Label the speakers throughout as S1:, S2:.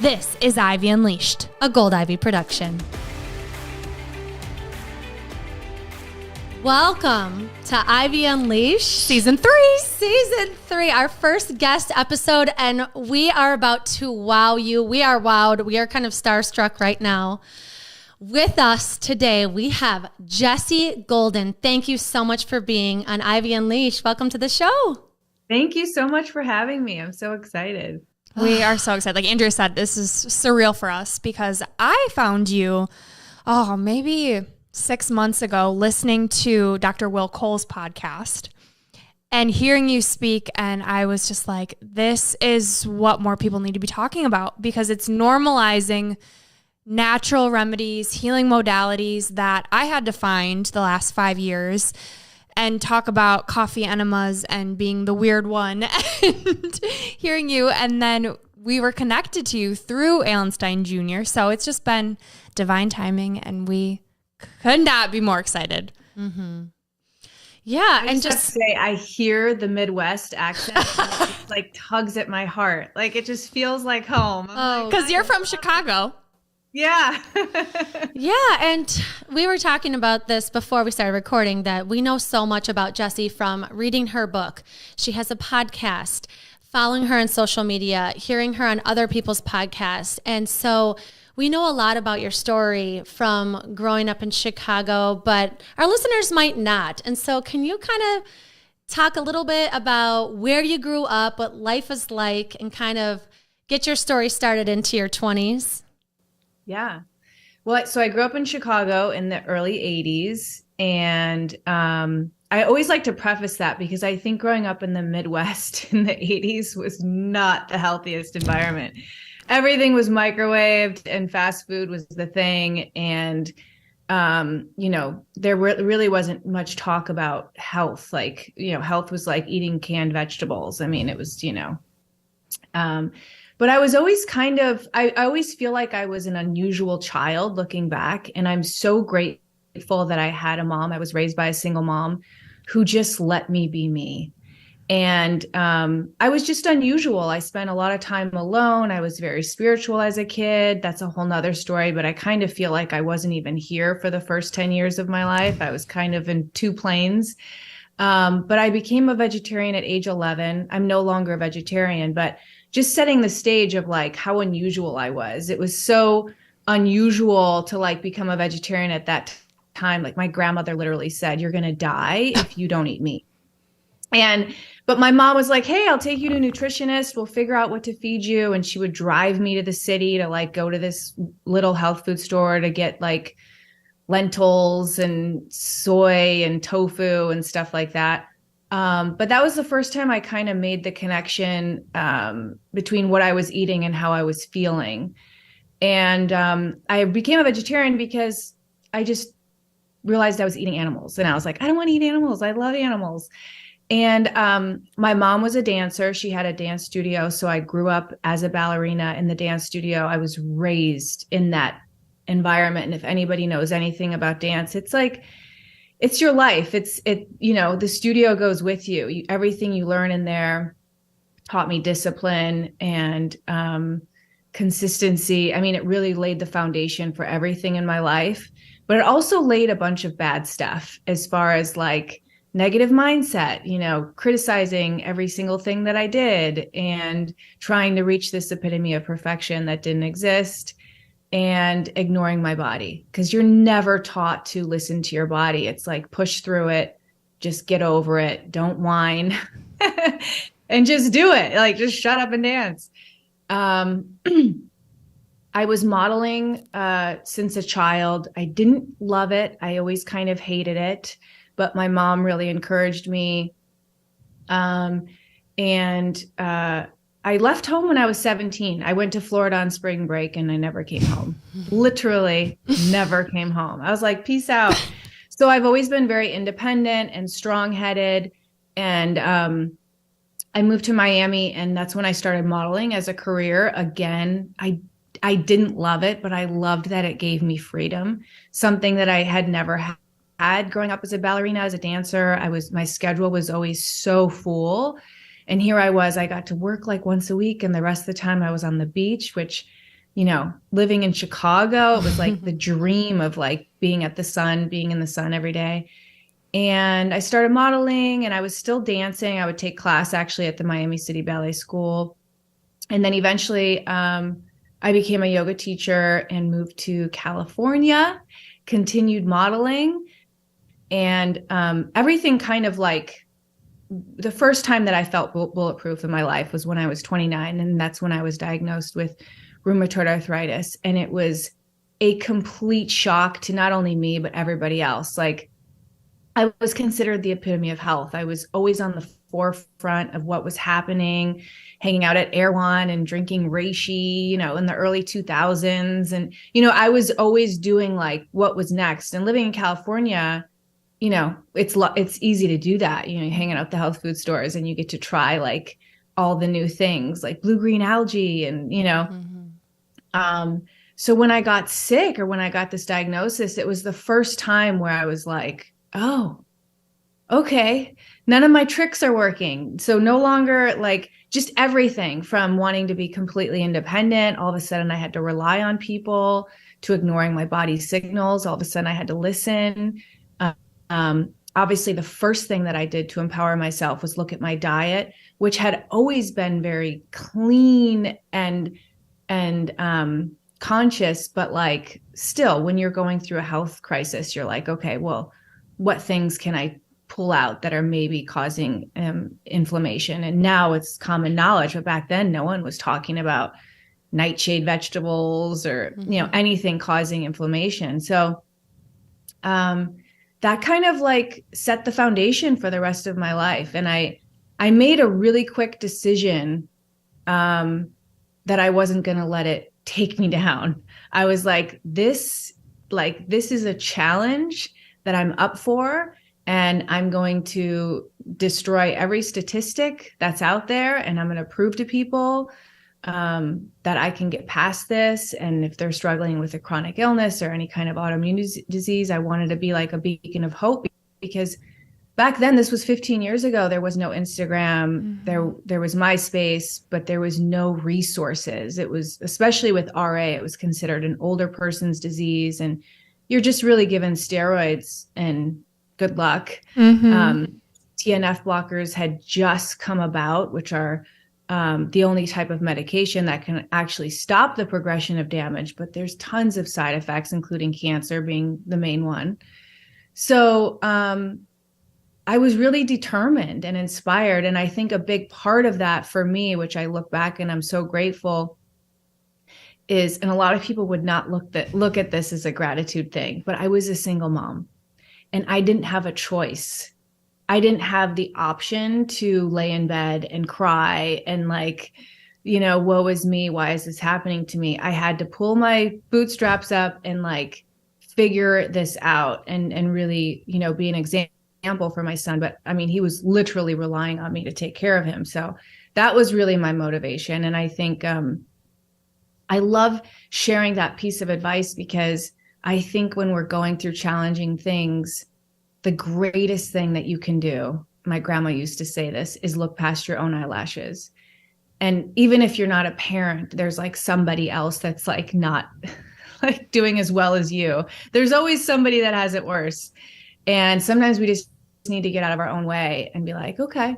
S1: This is Ivy Unleashed,
S2: a Gold Ivy production. Welcome to Ivy Unleashed
S1: Season 3.
S2: Season 3, our first guest episode, and we are about to wow you. We are wowed. We are kind of starstruck right now. With us today, we have Jessie Golden. Thank you so much for being on Ivy Unleashed. Welcome to the show.
S3: Thank you so much for having me. I'm so excited.
S1: We are so excited. Like Andrea said, this is surreal for us because I found you, maybe 6 months ago, listening to Dr. Will Cole's podcast and hearing you speak. And I was just like, this is what more people need to be talking about because it's normalizing natural remedies, healing modalities that I had to find the last 5 years and talk about coffee enemas and being the weird one and hearing you. And then we were connected to you through Alan Stein Jr. So it's just been divine timing and we could not be more excited.
S2: Mm-hmm.
S3: Yeah. And just say, I hear the Midwest accent and it like tugs at my heart. Like it just feels like home.
S1: Because you're from Chicago.
S3: Yeah.
S2: Yeah. And we were talking about this before we started recording that we know so much about Jessie from reading her book. She has a podcast, following her on social media, hearing her on other people's podcasts. And so we know a lot about your story from growing up in Chicago, but our listeners might not. And so can you kind of talk a little bit about where you grew up, what life is like, and kind of get your story started into your 20s?
S3: Yeah. Well, so I grew up in Chicago in the early 80s. And I always like to preface that because I think growing up in the Midwest in the 80s was not the healthiest environment. Everything was microwaved and fast food was the thing. And, there really wasn't much talk about health. Like, health was like eating canned vegetables. I mean, it was, but I was always I always feel like I was an unusual child looking back. And I'm so grateful that I had a mom. I was raised by a single mom who just let me be me. And I was just unusual. I spent a lot of time alone. I was very spiritual as a kid. That's a whole nother story. But I kind of feel like I wasn't even here for the first 10 years of my life. I was kind of in two planes. But I became a vegetarian at age 11. I'm no longer a vegetarian, but just setting the stage of like how unusual I was. It was so unusual to like become a vegetarian at that time. Like my grandmother literally said, you're going to die if you don't eat meat. But my mom was like, hey, I'll take you to a nutritionist. We'll figure out what to feed you. And she would drive me to the city to like go to this little health food store to get like lentils and soy and tofu and stuff like that. But that was the first time I kind of made the connection between what I was eating and how I was feeling. And I became a vegetarian because I just realized I was eating animals. And I was like, I don't want to eat animals. I love animals. And my mom was a dancer. She had a dance studio. So I grew up as a ballerina in the dance studio. I was raised in that environment. And if anybody knows anything about dance, it's like, it's your life. The studio goes with you. Everything you learn in there taught me discipline and consistency. I mean, it really laid the foundation for everything in my life, but it also laid a bunch of bad stuff as far as like negative mindset, criticizing every single thing that I did and trying to reach this epitome of perfection that didn't exist. And ignoring my body because you're never taught to listen to your body. It's like push through it, just get over it, don't whine and just do it. Like just shut up and dance. I was modeling since a child. I didn't love it. I always kind of hated it, but my mom really encouraged me. I left home when I was 17. I went to Florida on spring break and I never came home. Literally never came home. I was like, peace out. So I've always been very independent and strong-headed. And I moved to Miami and that's when I started modeling as a career. Again, I didn't love it, but I loved that it gave me freedom, something that I had never had growing up as a ballerina, as a dancer. My schedule was always so full. And here I got to work like once a week. And the rest of the time I was on the beach, which living in Chicago. It was like the dream of like being in the sun every day. And I started modeling, and I was still dancing. I would take class actually at the Miami City Ballet School. And then eventually I became a yoga teacher and moved to California, continued modeling. And everything kind of like, the first time that I felt bulletproof in my life was when I was 29. And that's when I was diagnosed with rheumatoid arthritis. And it was a complete shock to not only me, but everybody else. Like, I was considered the epitome of health. I was always on the forefront of what was happening, hanging out at Erewhon and drinking reishi, in the early 2000s. And, I was always doing like what was next. And living in California, it's easy to do that. You hang out at the health food stores and you get to try like all the new things like blue-green algae and, so when I got sick, or when I got this diagnosis, it was the first time where I was like, oh, okay, none of my tricks are working. So no longer like just everything from wanting to be completely independent. All of a sudden I had to rely on people, to ignoring my body's signals. All of a sudden I had to listen. Obviously the first thing that I did to empower myself was look at my diet, which had always been very clean and conscious, but like still when you're going through a health crisis, you're like, okay, well, what things can I pull out that are maybe causing inflammation? And now it's common knowledge, but back then no one was talking about nightshade vegetables or, anything causing inflammation. So, that kind of like set the foundation for the rest of my life. And I made a really quick decision, that I wasn't going to let it take me down. I was like, this is a challenge that I'm up for, and I'm going to destroy every statistic that's out there. And I'm going to prove to people that I can get past this. And if they're struggling with a chronic illness or any kind of autoimmune disease, I wanted to be like a beacon of hope, because back then, this was 15 years ago, there was no Instagram, there was MySpace, but there was no resources. It was, especially with RA, it was considered an older person's disease, and you're just really given steroids and good luck. TNF blockers had just come about, which are the only type of medication that can actually stop the progression of damage, but there's tons of side effects, including cancer being the main one. So I was really determined and inspired. And I think a big part of that for me, which I look back and I'm so grateful, is, and a lot of people would not look at this as a gratitude thing, but I was a single mom and I didn't have a choice. I didn't have the option to lay in bed and cry and like, woe is me. Why is this happening to me? I had to pull my bootstraps up and like figure this out and really, be an example for my son. But I mean, he was literally relying on me to take care of him. So that was really my motivation. And I think, I love sharing that piece of advice, because I think when we're going through challenging things, the greatest thing that you can do, my grandma used to say this, is look past your own eyelashes. And even if you're not a parent, there's like somebody else that's like not like doing as well as you. There's always somebody that has it worse. And sometimes we just need to get out of our own way and be like, okay,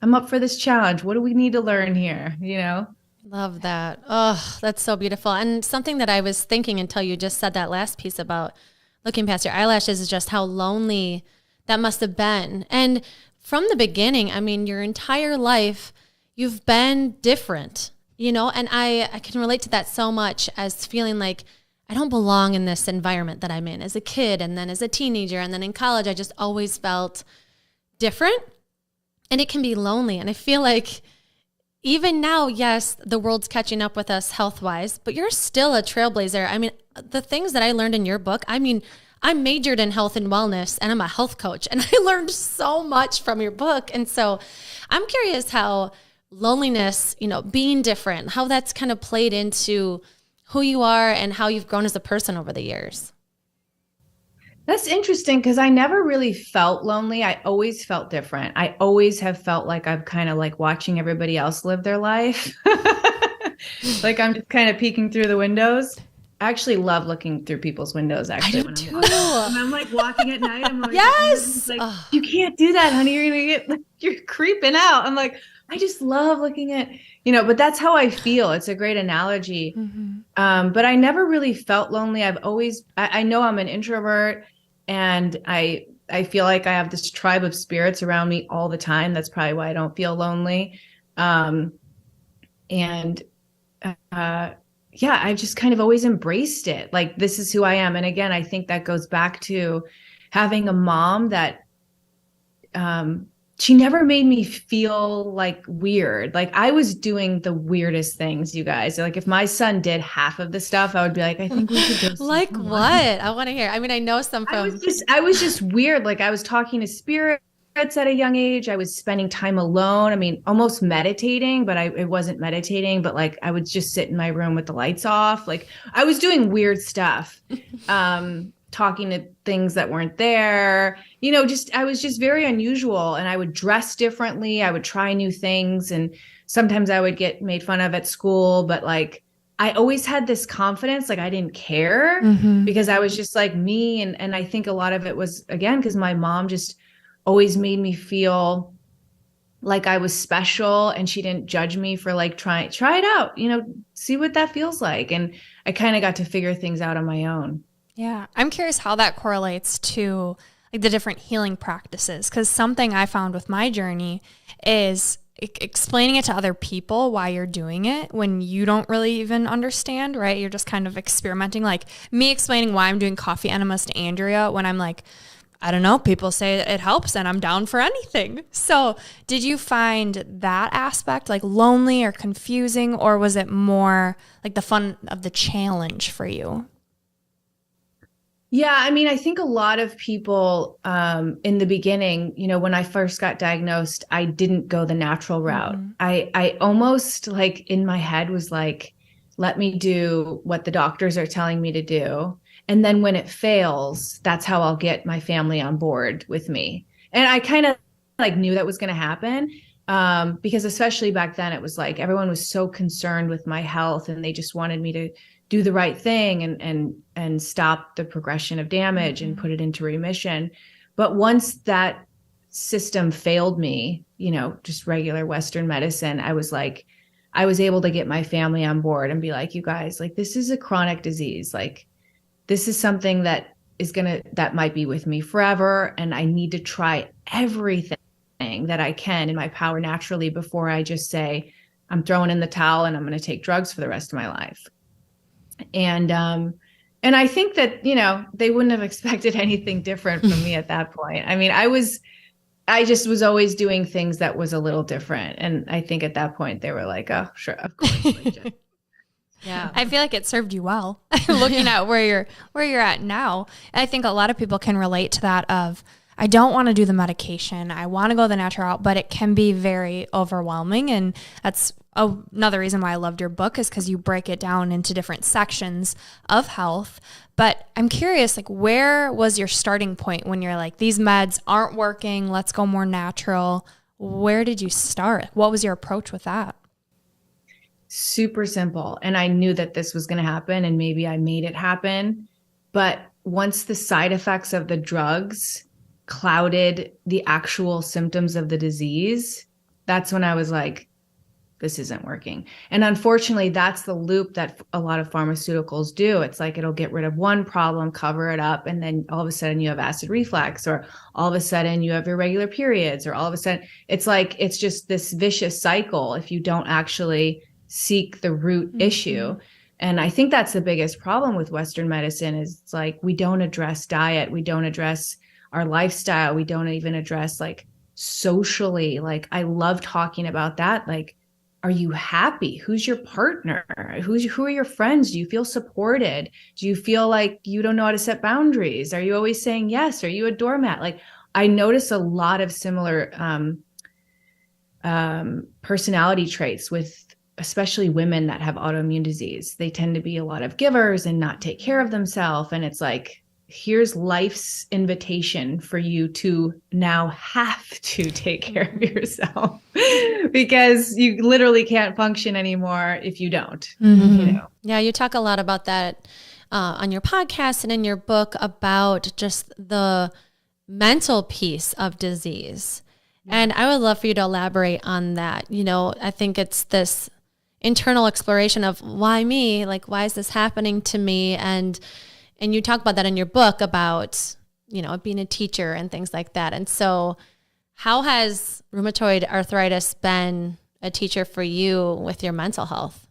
S3: I'm up for this challenge. What do we need to learn here?
S2: Love that. Oh, that's so beautiful. And something that I was thinking until you just said that last piece about looking past your eyelashes is just how lonely that must have been. And from the beginning, I mean, your entire life, you've been different, and I can relate to that so much, as feeling like I don't belong in this environment that I'm in as a kid, and then as a teenager, and then in college. I just always felt different, and it can be lonely. And I feel like even now, yes, the world's catching up with us health-wise, but you're still a trailblazer. I mean, the things that I learned in your book, I mean, I majored in health and wellness, and I'm a health coach, and I learned so much from your book. And so I'm curious how loneliness, being different, how that's kind of played into who you are and how you've grown as a person over the years.
S3: That's interesting, because I never really felt lonely. I always felt different. I always have felt like I'm kind of like watching everybody else live their life. Like I'm just kind of peeking through the windows. I actually love looking through people's windows. Actually, when I'm like walking at night, I'm like,
S1: yes,
S3: like, you can't do that, honey. You're gonna get like, you're creeping out. I'm like, I just love looking at, but that's how I feel. It's a great analogy. But I never really felt lonely. I've always, I know I'm an introvert, and I feel like I have this tribe of spirits around me all the time. That's probably why I don't feel lonely. Yeah, I've just kind of always embraced it. Like, this is who I am. And again, I think that goes back to having a mom that, she never made me feel like weird. Like, I was doing the weirdest things, you guys. Like, if my son did half of the stuff, I would be like, I think we should go.
S2: Like what? I want to hear. I mean, I know some from.
S3: I was just weird. Like, I was talking to spirits at a young age. I was spending time alone. I mean, almost meditating, but it wasn't meditating, but like I would just sit in my room with the lights off. Like, I was doing weird stuff, talking to things that weren't there, I was just very unusual, and I would dress differently. I would try new things. And sometimes I would get made fun of at school, but like, I always had this confidence. Like, I didn't care because I was just like me. And I think a lot of it was, again, because my mom just always made me feel like I was special, and she didn't judge me for like try it out, see what that feels like. And I kind of got to figure things out on my own.
S1: Yeah. I'm curious how that correlates to like the different healing practices. Cause something I found with my journey is explaining it to other people why you're doing it when you don't really even understand, right? You're just kind of experimenting. Like me explaining why I'm doing coffee enemas to Andrea when I'm like, I don't know, people say it helps and I'm down for anything. So did you find that aspect like lonely or confusing, or was it more like the fun of the challenge for you?
S3: Yeah, I mean, I think a lot of people in the beginning, when I first got diagnosed, I didn't go the natural route. I almost like in my head was like, let me do what the doctors are telling me to do. And then when it fails, that's how I'll get my family on board with me. And I kind of like knew that was going to happen because especially back then, it was like everyone was so concerned with my health, and they just wanted me to do the right thing and stop the progression of damage and put it into remission. But once that system failed me, just regular Western medicine, I was able to get my family on board and be like, you guys, like, this is a chronic disease. Like, this is something that might be with me forever. And I need to try everything that I can in my power naturally before I just say, I'm throwing in the towel and I'm going to take drugs for the rest of my life. And I think that, they wouldn't have expected anything different from me at that point. I mean, I just was always doing things that was a little different. And I think at that point they were like, oh, sure, of course.
S1: Yeah. I feel like it served you well looking at where you're at now. And I think a lot of people can relate to that of, I don't want to do the medication. I want to go the natural route, but it can be very overwhelming. And that's another reason why I loved your book, is because you break it down into different sections of health. But I'm curious, like, where was your starting point when you're like, these meds aren't working, let's go more natural? Where did you start? What was your approach with that?
S3: Super simple. And I knew that this was going to happen, and maybe I made it happen. But once the side effects of the drugs clouded the actual symptoms of the disease, that's when I was like, this isn't working. And unfortunately, that's the loop that a lot of pharmaceuticals do. It's like, it'll get rid of one problem, cover it up, and then all of a sudden you have acid reflux, or all of a sudden you have irregular periods, or all of a sudden it's like, it's just this vicious cycle if you don't actually seek the root issue. And I think that's the biggest problem with Western medicine, is it's like, we don't address diet. We don't address our lifestyle. We don't even address like socially. Like, I love talking about that. Like, are you happy? Who's your partner? Who are your friends? Do you feel supported? Do you feel like you don't know how to set boundaries? Are you always saying yes? Are you a doormat? Like, I notice a lot of similar personality traits with especially women that have autoimmune disease. They tend to be a lot of givers and not take care of themselves. And it's like, here's life's invitation for you to now have to take care of yourself because you literally can't function anymore if you don't.
S2: Yeah, you talk a lot about that on your podcast and in your book about just the mental piece of disease. And I would love for you to elaborate on that. I think it's this internal exploration of why me, like, why is this happening to me? And you talk about that in your book about, being a teacher and things like that. And so how has rheumatoid arthritis been a teacher for you with your mental health?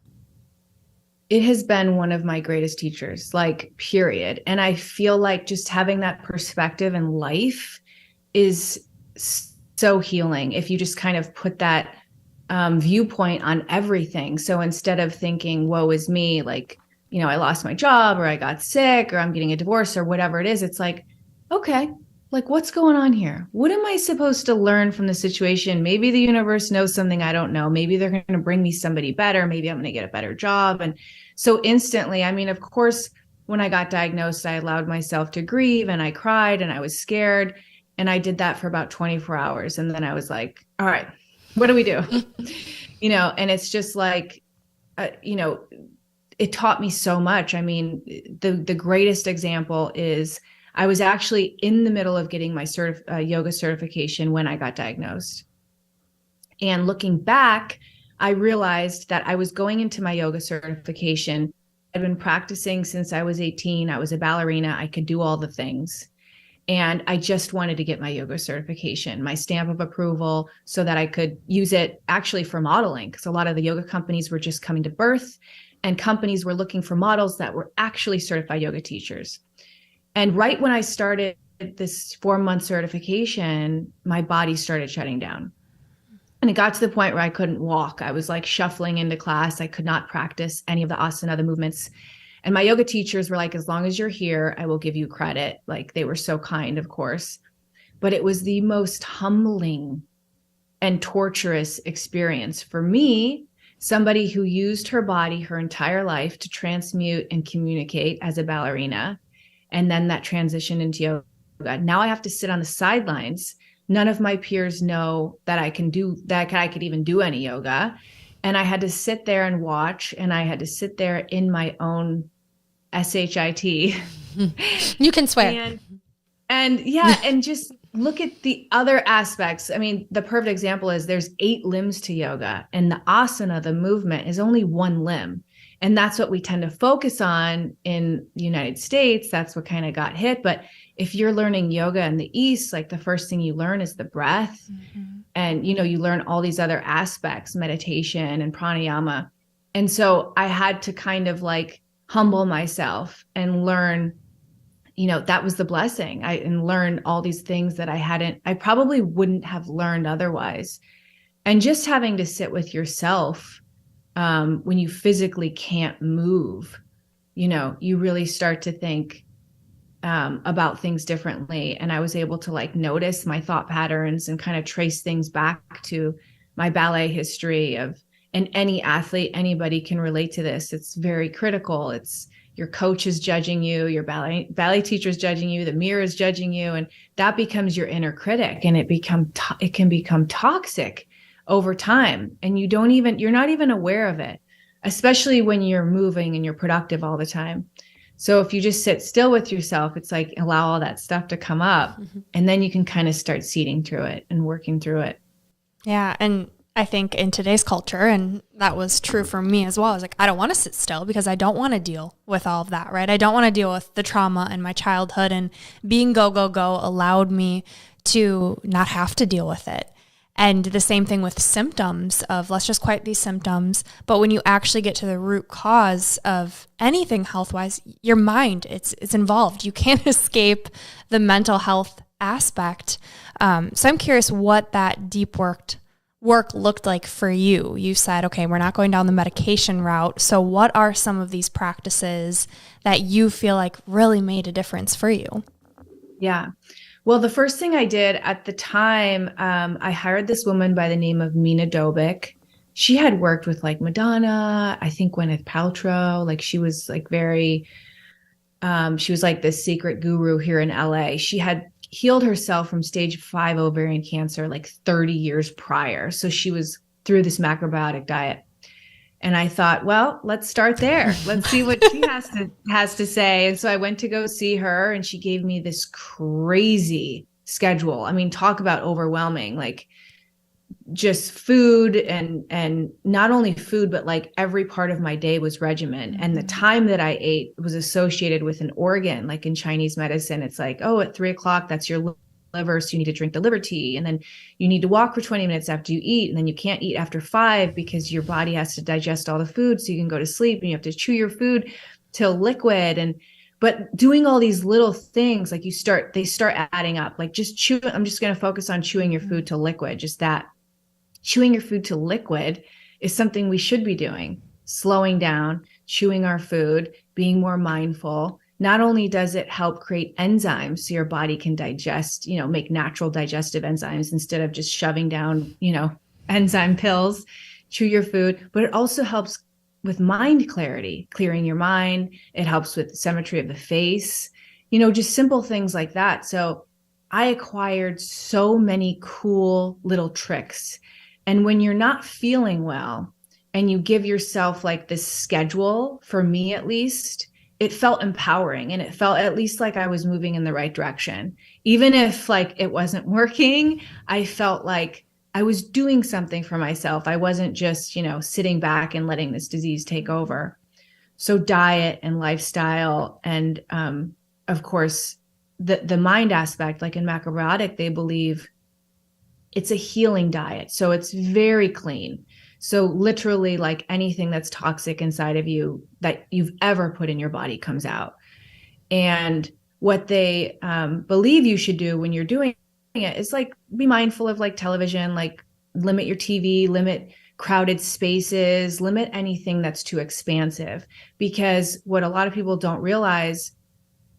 S3: It has been one of my greatest teachers, like, period. And I feel like just having that perspective in life is so healing if you just kind of put that viewpoint on everything. So instead of thinking, woe is me, like, I lost my job or I got sick or I'm getting a divorce or whatever it is, it's like, okay, like, what's going on here? What am I supposed to learn from the situation? Maybe the universe knows something I don't know. Maybe they're going to bring me somebody better. Maybe I'm going to get a better job. And so instantly, I mean, of course, when I got diagnosed, I allowed myself to grieve and I cried and I was scared. And I did that for about 24 hours. And then I was like, all right, what do we do? And it's just like, it taught me so much. I mean, the greatest example is I was actually in the middle of getting my yoga certification when I got diagnosed. And looking back, I realized that I was going into my yoga certification. I'd been practicing since I was 18. I was a ballerina. I could do all the things. And I just wanted to get my yoga certification, my stamp of approval, so that I could use it actually for modeling, because a lot of the yoga companies were just coming to birth and companies were looking for models that were actually certified yoga teachers. And right when I started this 4-month certification, my body started shutting down. And it got to the point where I couldn't walk. I was like shuffling into class. I could not practice any of the asana, the movements. And my yoga teachers were like, as long as you're here, I will give you credit. Like, they were so kind, of course. But it was the most humbling and torturous experience for me, somebody who used her body her entire life to transmute and communicate as a ballerina. And then that transitioned into yoga. Now I have to sit on the sidelines. None of my peers know that I can do that. I could even do any yoga. And I had to sit there and watch, and I had to sit there in my own SHIT.
S2: You can swear.
S3: And yeah, and just look at the other aspects. I mean, the perfect example is there's 8 limbs to yoga, and the asana, the movement, is only one limb. And that's what we tend to focus on in the United States. That's what kind of got hit. But if you're learning yoga in the East, like, the first thing you learn is the breath. And, you learn all these other aspects, meditation and pranayama. And so I had to kind of like humble myself and learn, that was the blessing. And learn all these things that I probably wouldn't have learned otherwise. And just having to sit with yourself when you physically can't move, you really start to think about things differently. And I was able to like notice my thought patterns and kind of trace things back to my ballet history and any athlete, anybody can relate to this. It's very critical. It's your coach is judging you, your ballet teacher is judging you, the mirror is judging you, and that becomes your inner critic, and it can become toxic over time. And you're not even aware of it, especially when you're moving and you're productive all the time. So if you just sit still with yourself, it's like allow all that stuff to come up, and then you can kind of start seeding through it and working through it.
S1: Yeah. And I think in today's culture, and that was true for me as well, I was like, I don't want to sit still because I don't want to deal with all of that, right? I don't want to deal with the trauma in my childhood, and being go, go, go allowed me to not have to deal with it. And the same thing with symptoms of let's just quiet these symptoms. But when you actually get to the root cause of anything health-wise, your mind, it's involved. You can't escape the mental health aspect. So I'm curious what that deep work looked like for you. You said, okay, we're not going down the medication route. So what are some of these practices that you feel like really made a difference for you?
S3: Yeah. Well, the first thing I did at the time, I hired this woman by the name of Mina Dobik. She had worked with like Madonna, I think Gwyneth Paltrow. Like, she was like very She was like this secret guru here in LA. She had healed herself from stage 5 ovarian cancer like 30 years prior. So she was through this macrobiotic diet. And I thought, well, let's start there. Let's see what she has to say. And so I went to go see her, and she gave me this crazy schedule. I mean, talk about overwhelming, like just food and not only food, but like every part of my day was regimen. And the time that I ate was associated with an organ. Like in Chinese medicine, it's like, oh, at 3:00, that's your liver, so you need to drink the liver tea, and then you need to walk for 20 minutes after you eat, and then you can't eat after 5 because your body has to digest all the food so you can go to sleep, and you have to chew your food till liquid. But doing all these little things, like they start adding up. Like just chew. I'm just going to focus on chewing your food to liquid. Just that. Chewing your food to liquid is something we should be doing. Slowing down, chewing our food, being more mindful. Not only does it help create enzymes so your body can digest, make natural digestive enzymes instead of just shoving down, enzyme pills, chew your food, but it also helps with mind clarity, clearing your mind. It helps with symmetry of the face, just simple things like that. So I acquired so many cool little tricks. And when you're not feeling well and you give yourself like this schedule, for me at least, it felt empowering, and it felt at least like I was moving in the right direction. Even if like it wasn't working, I felt like I was doing something for myself. I wasn't just, sitting back and letting this disease take over. So diet and lifestyle, and of course, the mind aspect, like in macrobiotic, they believe it's a healing diet. So it's very clean. So literally, like anything that's toxic inside of you that you've ever put in your body comes out. And what they believe you should do when you're doing it is like be mindful of like television, like limit your TV, limit crowded spaces, limit anything that's too expansive. Because what a lot of people don't realize,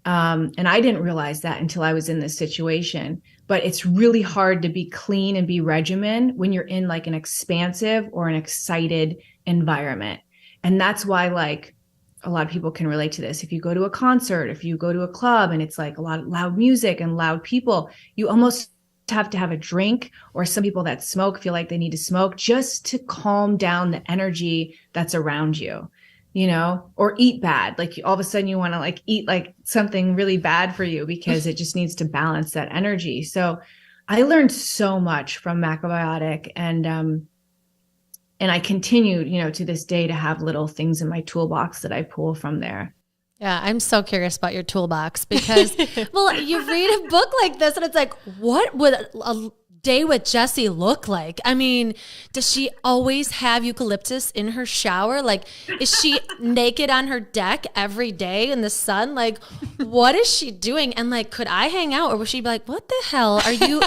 S3: and I didn't realize that until I was in this situation, but it's really hard to be clean and be regimen when you're in like an expansive or an excited environment. And that's why like a lot of people can relate to this. If you go to a concert, if you go to a club and it's like a lot of loud music and loud people, you almost have to have a drink, or some people that smoke feel like they need to smoke just to calm down the energy that's around you. Or eat bad. Like all of a sudden you want to like eat like something really bad for you because it just needs to balance that energy. So I learned so much from macrobiotic, and I continued, to this day to have little things in my toolbox that I pull from there.
S2: Yeah, I'm so curious about your toolbox because, well, you read a book like this and it's like, what would a day with Jessie look like? I mean, does she always have eucalyptus in her shower? Like, is she naked on her deck every day in the sun? Like, what is she doing? And like, could I hang out, or would she be like, what the hell are you?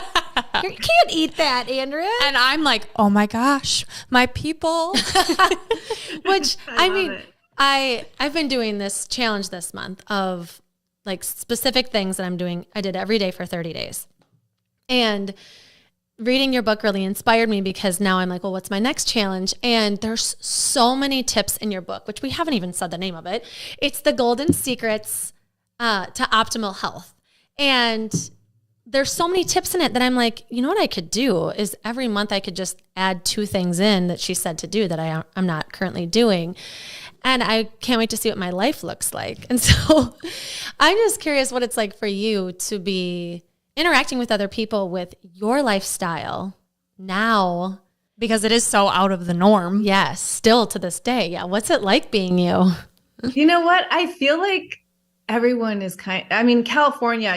S2: You can't eat that, Andrea.
S1: And I'm like, oh my gosh, my people.
S2: Which I mean, I've been doing this challenge this month of like specific things that I'm doing. I did every day for 30 days. And reading your book really inspired me because now I'm like, well, what's my next challenge? And there's so many tips in your book, which we haven't even said the name of it. It's the Golden Secrets to Optimal Health. And there's so many tips in it that I'm like, you know what I could do is every month I could just add 2 things in that she said to do that I'm not currently doing. And I can't wait to see what my life looks like. And so I'm just curious what it's like for you to be interacting with other people with your lifestyle now.
S1: Because it is so out of the norm.
S2: Yes, still to this day. Yeah. What's it like being you?
S3: You know what? I feel like everyone is California,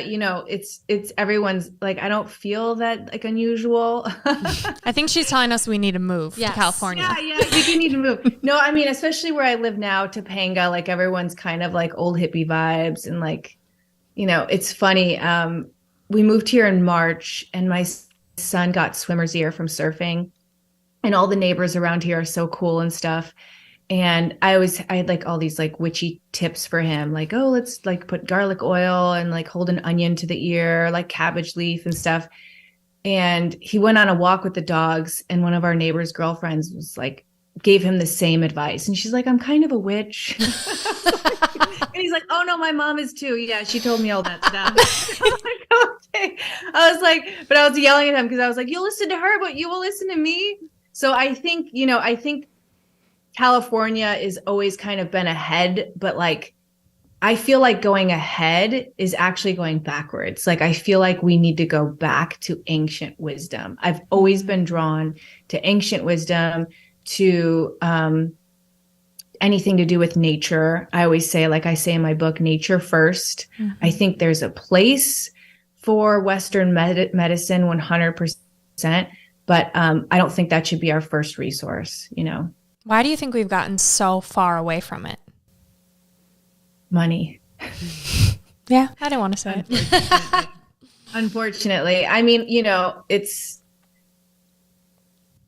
S3: it's everyone's like, I don't feel that like unusual.
S1: I think she's telling us we need to move to California.
S3: Yeah, we do need to move. No, I mean, especially where I live now, Topanga, like everyone's kind of like old hippie vibes. And like, it's funny. We moved here in March and my son got swimmer's ear from surfing, and all the neighbors around here are so cool and stuff. And I had like all these like witchy tips for him. Like, oh, let's like put garlic oil and like hold an onion to the ear, like cabbage leaf and stuff. And he went on a walk with the dogs, and one of our neighbor's girlfriends was like, gave him the same advice. And she's like, I'm kind of a witch. And he's like, oh no, my mom is too. Yeah, she told me all that stuff. I was like, okay. But I was yelling at him because I was like, you'll listen to her, but you will listen to me. So I think California is always kind of been ahead, but like, I feel like going ahead is actually going backwards. Like, I feel like we need to go back to ancient wisdom. I've always been drawn to ancient wisdom, to anything to do with nature. I always say, like I say in my book, nature first. Mm-hmm. I think there's a place for Western medicine 100%, but I don't think that should be our first resource, you know.
S1: Why do you think we've gotten so far away from it?
S3: Money.
S1: Yeah, I didn't want to say it.
S3: Unfortunately. I mean, you know, it's,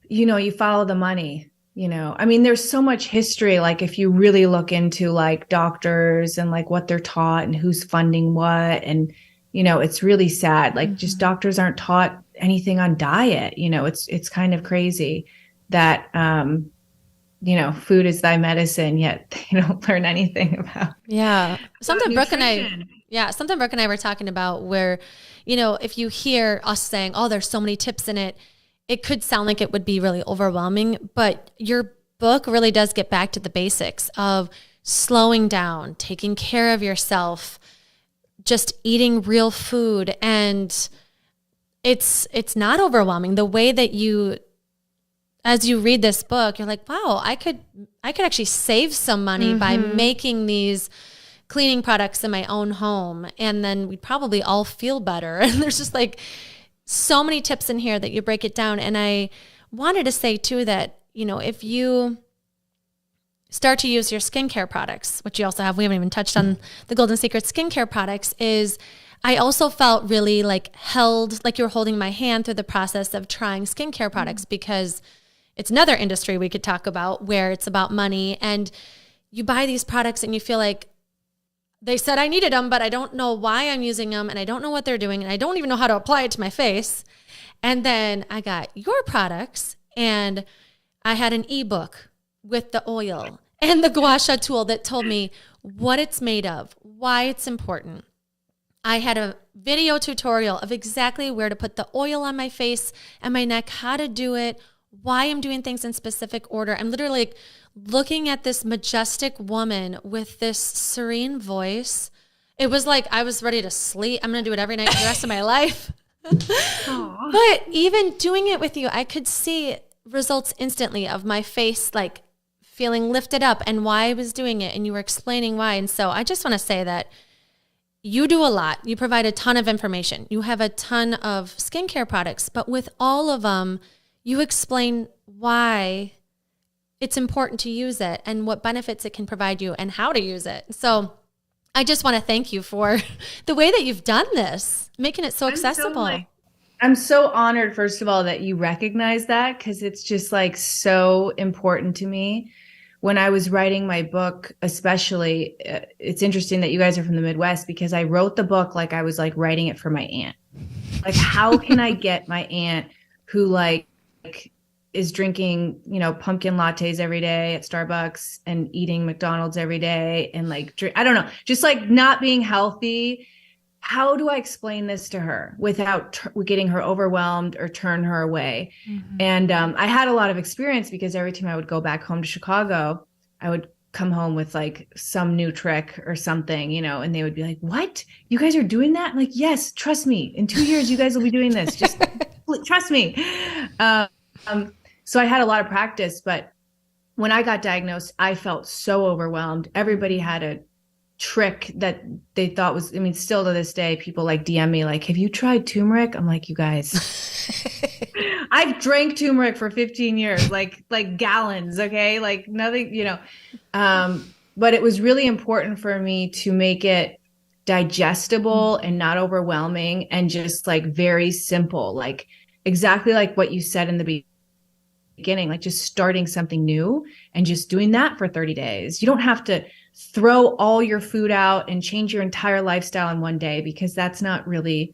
S3: you know, you follow the money, you know. I mean, there's so much history. Like, if you really look into like doctors and like what they're taught and who's funding what, and, you know, it's really sad. Like, mm-hmm. just doctors aren't taught anything on diet. You know, it's kind of crazy that, you know, food is thy medicine, yet they don't learn anything about.
S2: Yeah. Something Brooke and I were talking about where, you know, if you hear us saying, oh, there's so many tips in it, it could sound like it would be really overwhelming, but your book really does get back to the basics of slowing down, taking care of yourself, just eating real food. And it's not overwhelming. The way that you, as you read this book, you're like, wow, I could actually save some money mm-hmm. by making these cleaning products in my own home. And then we'd probably all feel better. And there's just like so many tips in here that you break it down. And I wanted to say too that, you know, if you start to use your skincare products, which you also have, we haven't even touched on the Golden Secret skincare products, is I also felt really like held, like you were holding my hand through the process of trying skincare products, because it's another industry we could talk about where it's about money, and you buy these products and you feel like they said I needed them, but I don't know why I'm using them, and I don't know what they're doing, and I don't even know how to apply it to my face. And then I got your products, and I had an ebook with the oil and the gua sha tool that told me what it's made of, why it's important. I had a video tutorial of exactly where to put the oil on my face and my neck, how to do it, why I'm doing things in specific order. I'm literally like looking at this majestic woman with this serene voice. It was like I was ready to sleep. I'm going to do it every night for the rest of my life. But even doing it with you, I could see results instantly of my face like feeling lifted up and why I was doing it. And you were explaining why. And so I just want to say that you do a lot. You provide a ton of information. You have a ton of skincare products, but with all of them, you explain why it's important to use it and what benefits it can provide you and how to use it. So I just want to thank you for the way that you've done this, making it so accessible.
S3: I'm so honored, first of all, that you recognize that, because it's just like so important to me. When I was writing my book, especially, it's interesting that you guys are from the Midwest, because I wrote the book like I was like writing it for my aunt. Like, how can I get my aunt who like is drinking, you know, pumpkin lattes every day at Starbucks and eating McDonald's every day and like, I don't know, just like not being healthy. How do I explain this to her without getting her overwhelmed or turn her away? Mm-hmm. And I had a lot of experience, because every time I would go back home to Chicago, I would come home with like some new trick or something, you know, and they would be like, what? You guys are doing that? I'm like, yes, trust me. In 2 years, you guys will be doing this. Just trust me. So I had a lot of practice, but when I got diagnosed, I felt so overwhelmed. Everybody had a trick that they thought was, I mean, still to this day, people like DM me like, have you tried turmeric? I'm like, you guys, I've drank turmeric for 15 years, like gallons. Okay. Like nothing, you know, but it was really important for me to make it digestible and not overwhelming, and just like very simple, like exactly like what you said in the beginning, like just starting something new and just doing that for 30 days. You don't have to throw all your food out and change your entire lifestyle in one day, because that's not really,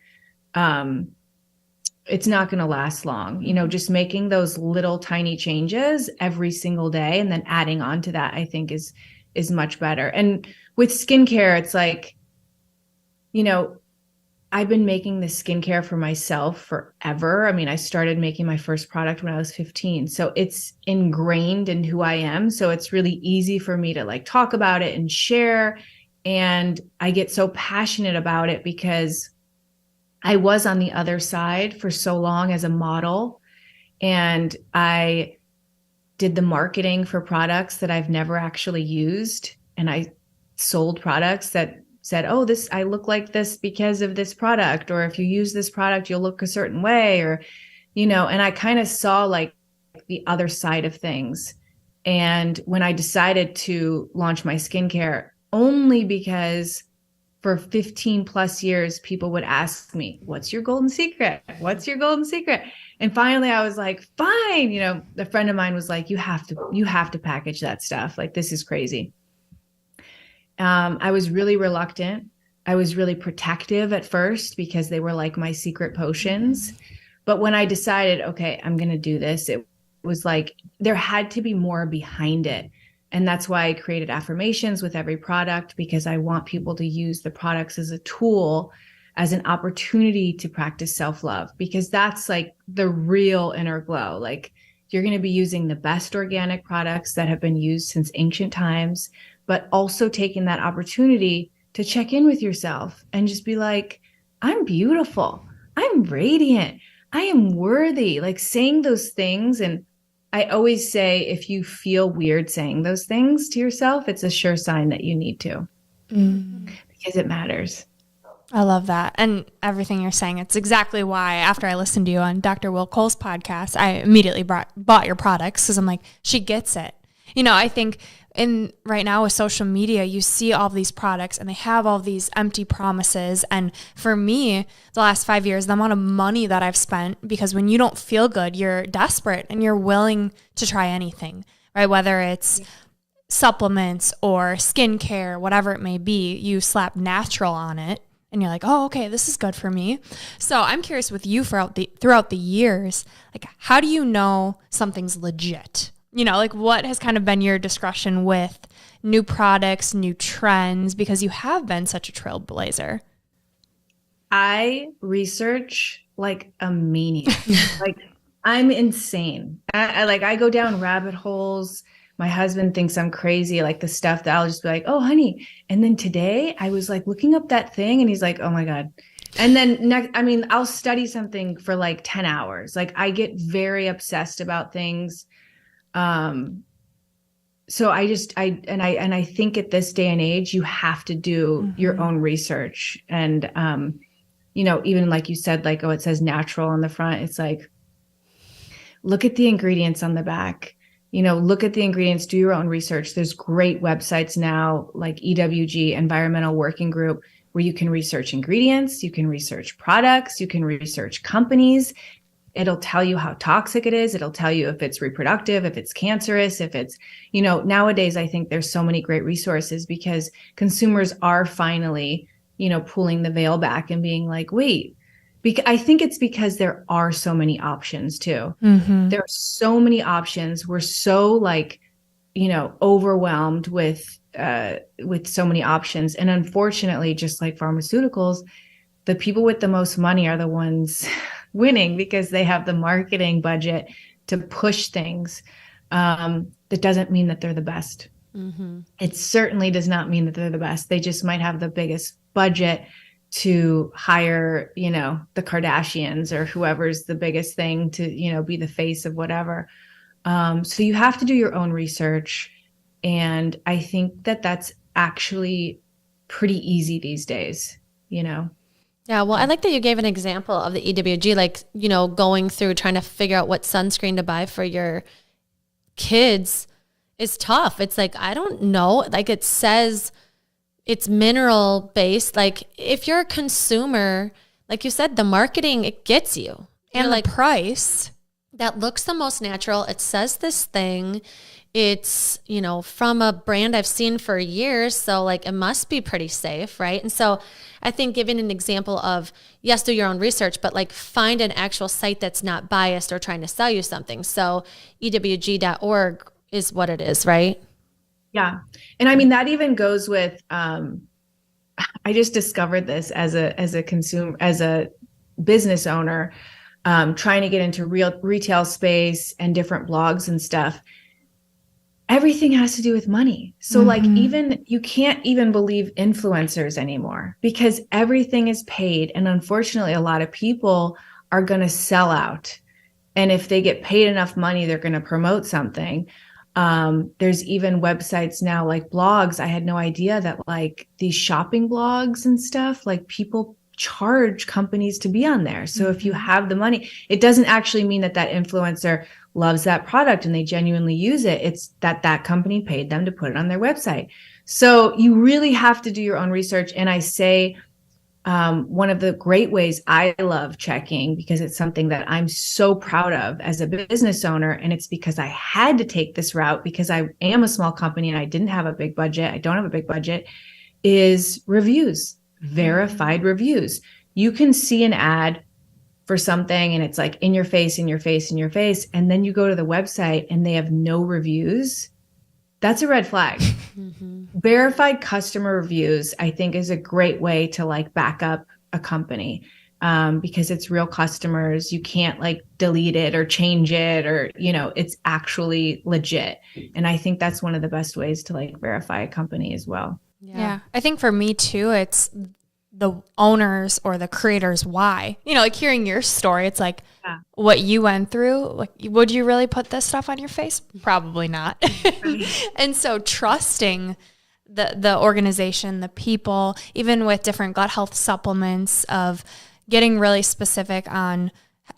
S3: it's not going to last long. You know, just making those little tiny changes every single day and then adding on to that, I think is is much better. And with skincare, it's like, you know, I've been making this skincare for myself forever. I mean, I started making my first product when I was 15. So it's ingrained in who I am. So it's really easy for me to like talk about it and share. And I get so passionate about it because I was on the other side for so long as a model. And I did the marketing for products that I've never actually used. And I sold products that said, oh, I look like this because of this product, or if you use this product, you'll look a certain way, or, you know, and I kind of saw like the other side of things. And when I decided to launch my skincare, only because for 15 plus years, people would ask me, what's your golden secret? What's your golden secret? And finally I was like, fine. You know, a friend of mine was like, you have to package that stuff. Like, this is crazy. I was really reluctant. I was really protective at first because they were like my secret potions. But when I decided, okay, I'm going to do this, it was like there had to be more behind it. And that's why I created affirmations with every product, because I want people to use the products as a tool, as an opportunity to practice self-love, because that's like the real inner glow. Like, you're going to be using the best organic products that have been used since ancient times, but also taking that opportunity to check in with yourself and just be like, I'm beautiful. I'm radiant. I am worthy. Like, saying those things. And I always say, if you feel weird saying those things to yourself, it's a sure sign that you need to, because it matters.
S1: I love that. And everything you're saying, it's exactly why after I listened to you on Dr. Will Cole's podcast, I immediately bought your products, because I'm like, she gets it. You know, I think right now with social media, you see all these products and they have all these empty promises. And for me, the last 5 years, the amount of money that I've spent, because when you don't feel good, you're desperate and you're willing to try anything, right? Whether it's supplements or skincare, whatever it may be, you slap natural on it and you're like, oh, okay, this is good for me. So I'm curious with you throughout the years, like, how do you know something's legit? You know, like, what has kind of been your discretion with new products, new trends, because you have been such a trailblazer?
S3: I research like a maniac. Like, I'm insane. I go down rabbit holes. My husband thinks I'm crazy, like the stuff that I'll just be like, oh, honey. And then today I was like looking up that thing and he's like, oh my God. And then I'll study something for like 10 hours. Like, I get very obsessed about things. So I think at this day and age, you have to do your own research. And, you know, even like you said, like, oh, it says natural on the front. It's like, look at the ingredients on the back, you know, look at the ingredients, do your own research. There's great websites now, like EWG, Environmental Working Group, where you can research ingredients, you can research products, you can research companies. It'll tell you how toxic it is. It'll tell you if it's reproductive, if it's cancerous, if it's, you know, nowadays, I think there's so many great resources because consumers are finally, you know, pulling the veil back and being like, wait, I think it's because there are so many options too. There are so many options. We're so like, you know, overwhelmed with so many options. And unfortunately, just like pharmaceuticals, the people with the most money are the ones winning because they have the marketing budget to push things. That doesn't mean that they're the best. It certainly does not mean that they're the best. They just might have the biggest budget to hire, you know, the Kardashians or whoever's the biggest thing to, you know, be the face of whatever. So you have to do your own research. And I think that that's actually pretty easy these days, you know?
S2: Yeah, well, I like that you gave an example of the EWG, like, you know, going through trying to figure out what sunscreen to buy for your kids is tough. It's like, I don't know. Like, it says it's mineral based. Like, if you're a consumer, like you said, the marketing, it gets you.
S1: And
S2: like,
S1: the price.
S2: That looks the most natural. It says this thing. It's, you know, from a brand I've seen for years. So like, it must be pretty safe, right? And so I think giving an example of, yes, do your own research, but like find an actual site that's not biased or trying to sell you something. So EWG.org is what it is, right?
S3: Yeah. And I mean, that even goes with, I just discovered this as a consumer, as a business owner, trying to get into real retail space and different blogs and stuff. Everything has to do with money. So like, even you can't even believe influencers anymore because everything is paid. And unfortunately, a lot of people are going to sell out. And if they get paid enough money, they're going to promote something. There's even websites now, like blogs. I had no idea that like these shopping blogs and stuff, like people charge companies to be on there. So if you have the money, it doesn't actually mean that that influencer loves that product and they genuinely use it. It's that that company paid them to put it on their website. So you really have to do your own research. And I say, one of the great ways I love checking, because it's something that I'm so proud of as a business owner. And it's because I had to take this route because I am a small company and I didn't have a big budget. I don't have a big budget, is reviews, verified reviews. You can see an ad for something and it's like in your face, in your face, in your face. And then you go to the website and they have no reviews. That's a red flag. Verified customer reviews, I think, is a great way to like back up a company, because it's real customers. You can't like delete it or change it, or, you know, it's actually legit. And I think that's one of the best ways to like verify a company as well.
S1: Yeah. I think for me too, it's the owners or the creators why. You know, like hearing your story, it's like what you went through. Like, would you really put this stuff on your face? Probably not. And so trusting the organization, the people, even with different gut health supplements, of getting really specific on,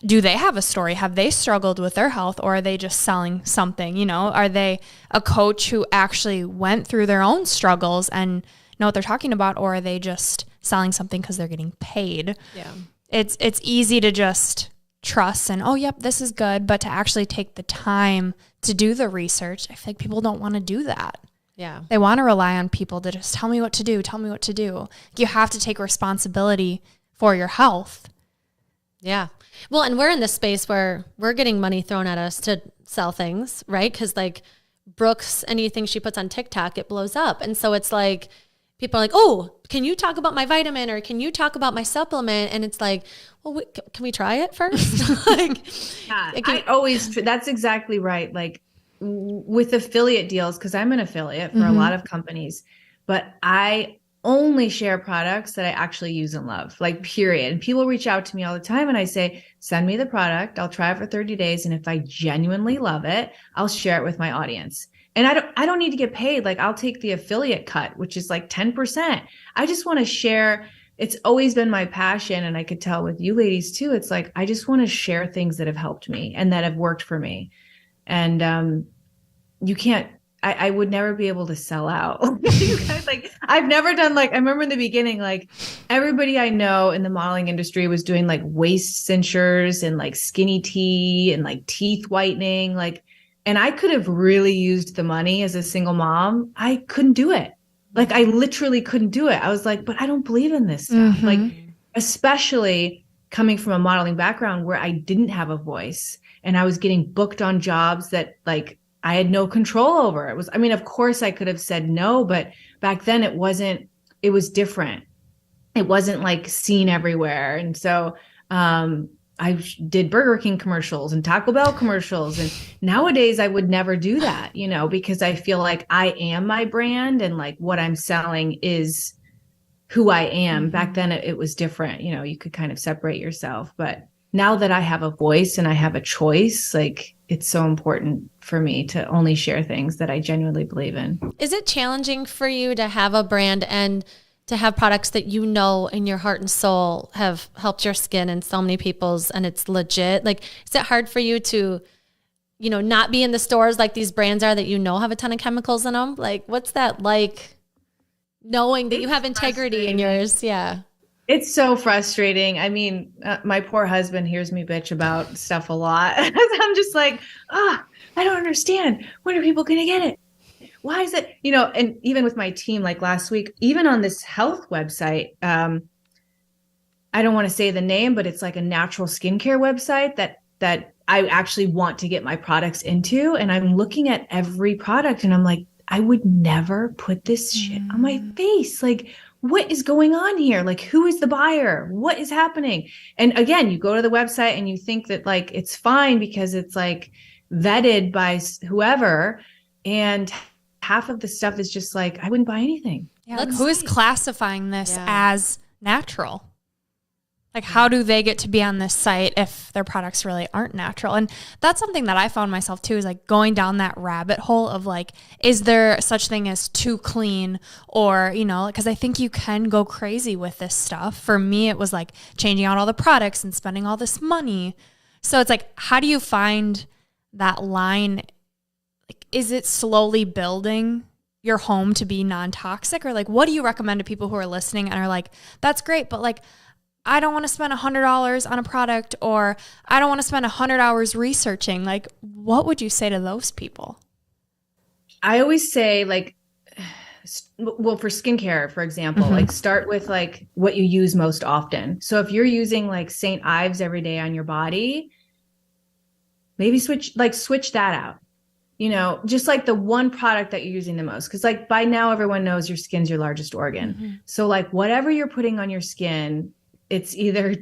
S1: do they have a story? Have they struggled with their health, or are they just selling something? You know, are they a coach who actually went through their own struggles and know what they're talking about, or are they just selling something because they're getting paid?
S2: Yeah.
S1: It's easy to just trust and, oh, yep, this is good. But to actually take the time to do the research, I feel like people don't want to do that.
S2: Yeah.
S1: They want to rely on people to just tell me what to do. Tell me what to do. You have to take responsibility for your health.
S2: Yeah. Well, and we're in this space where we're getting money thrown at us to sell things, right? Because like Brooks, anything she puts on TikTok, it blows up. And so it's like, people are like, oh, can you talk about my vitamin, or can you talk about my supplement? And it's like, well, can we try it first? Like,
S3: yeah, that's exactly right. Like with affiliate deals, because I'm an affiliate for a lot of companies, but I only share products that I actually use and love, like period. And people reach out to me all the time and I say, send me the product. I'll try it for 30 days. And if I genuinely love it, I'll share it with my audience. And I don't need to get paid. Like I'll take the affiliate cut, which is like 10%. I just want to share. It's always been my passion. And I could tell with you ladies too. It's like, I just want to share things that have helped me and that have worked for me. And I would never be able to sell out. You guys, like, I've never done, like, I remember in the beginning, like everybody I know in the modeling industry was doing like waist cinchers and like skinny tea and like teeth whitening. Like, and I could have really used the money as a single mom. I couldn't do it. Like, I literally couldn't do it. I was like, but I don't believe in this stuff. Like, especially coming from a modeling background where I didn't have a voice and I was getting booked on jobs that like I had no control over. It was, I mean, of course I could have said no, but back then it was different. It wasn't like seen everywhere. And so, I did Burger King commercials and Taco Bell commercials. And nowadays I would never do that, you know, because I feel like I am my brand and like what I'm selling is who I am. Back then it was different. You know, you could kind of separate yourself. But now that I have a voice and I have a choice, like it's so important for me to only share things that I genuinely believe in. Is
S2: it challenging for you to have a brand and to have products that you know in your heart and soul have helped your skin and so many people's, and it's legit? Like, is it hard for you to, you know, not be in the stores like these brands are that you know have a ton of chemicals in them? Like, what's that like, knowing that you have integrity in yours? Yeah.
S3: It's so frustrating. I mean, my poor husband hears me bitch about stuff a lot. I'm just like, I don't understand. When are people going to get it? Why is it, you know, and even with my team, like last week, even on this health website, I don't want to say the name, but it's like a natural skincare website that I actually want to get my products into. And I'm looking at every product and I'm like, I would never put this shit on my face. Like, what is going on here? Like, who is the buyer? What is happening? And again, you go to the website and you think that like it's fine because it's like vetted by whoever, and half of the stuff is just like, I wouldn't buy anything.
S1: Yeah, like, who is classifying this as natural? Like, how do they get to be on this site if their products really aren't natural? And that's something that I found myself too, is like going down that rabbit hole of like, is there such thing as too clean? Or, you know, because I think you can go crazy with this stuff. For me, it was like changing out all the products and spending all this money. So it's like, how do you find that line? Like, is it slowly building your home to be non-toxic? Or like, what do you recommend to people who are listening and are like, that's great, but like, I don't want to spend $100 on a product, or I don't want to spend 100 hours researching. Like, what would you say to those people?
S3: I always say like, well, for skincare, for example, like start with like what you use most often. So if you're using like St. Ives every day on your body, maybe switch that out. You know, just like the one product that you're using the most. Cause like by now everyone knows your skin's your largest organ. So like whatever you're putting on your skin, it's either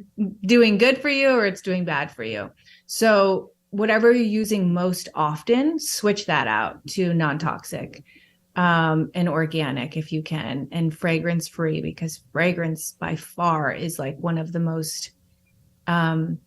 S3: doing good for you or it's doing bad for you. So whatever you're using most often, switch that out to non-toxic and organic if you can, and fragrance free, because fragrance by far is like one of the most, not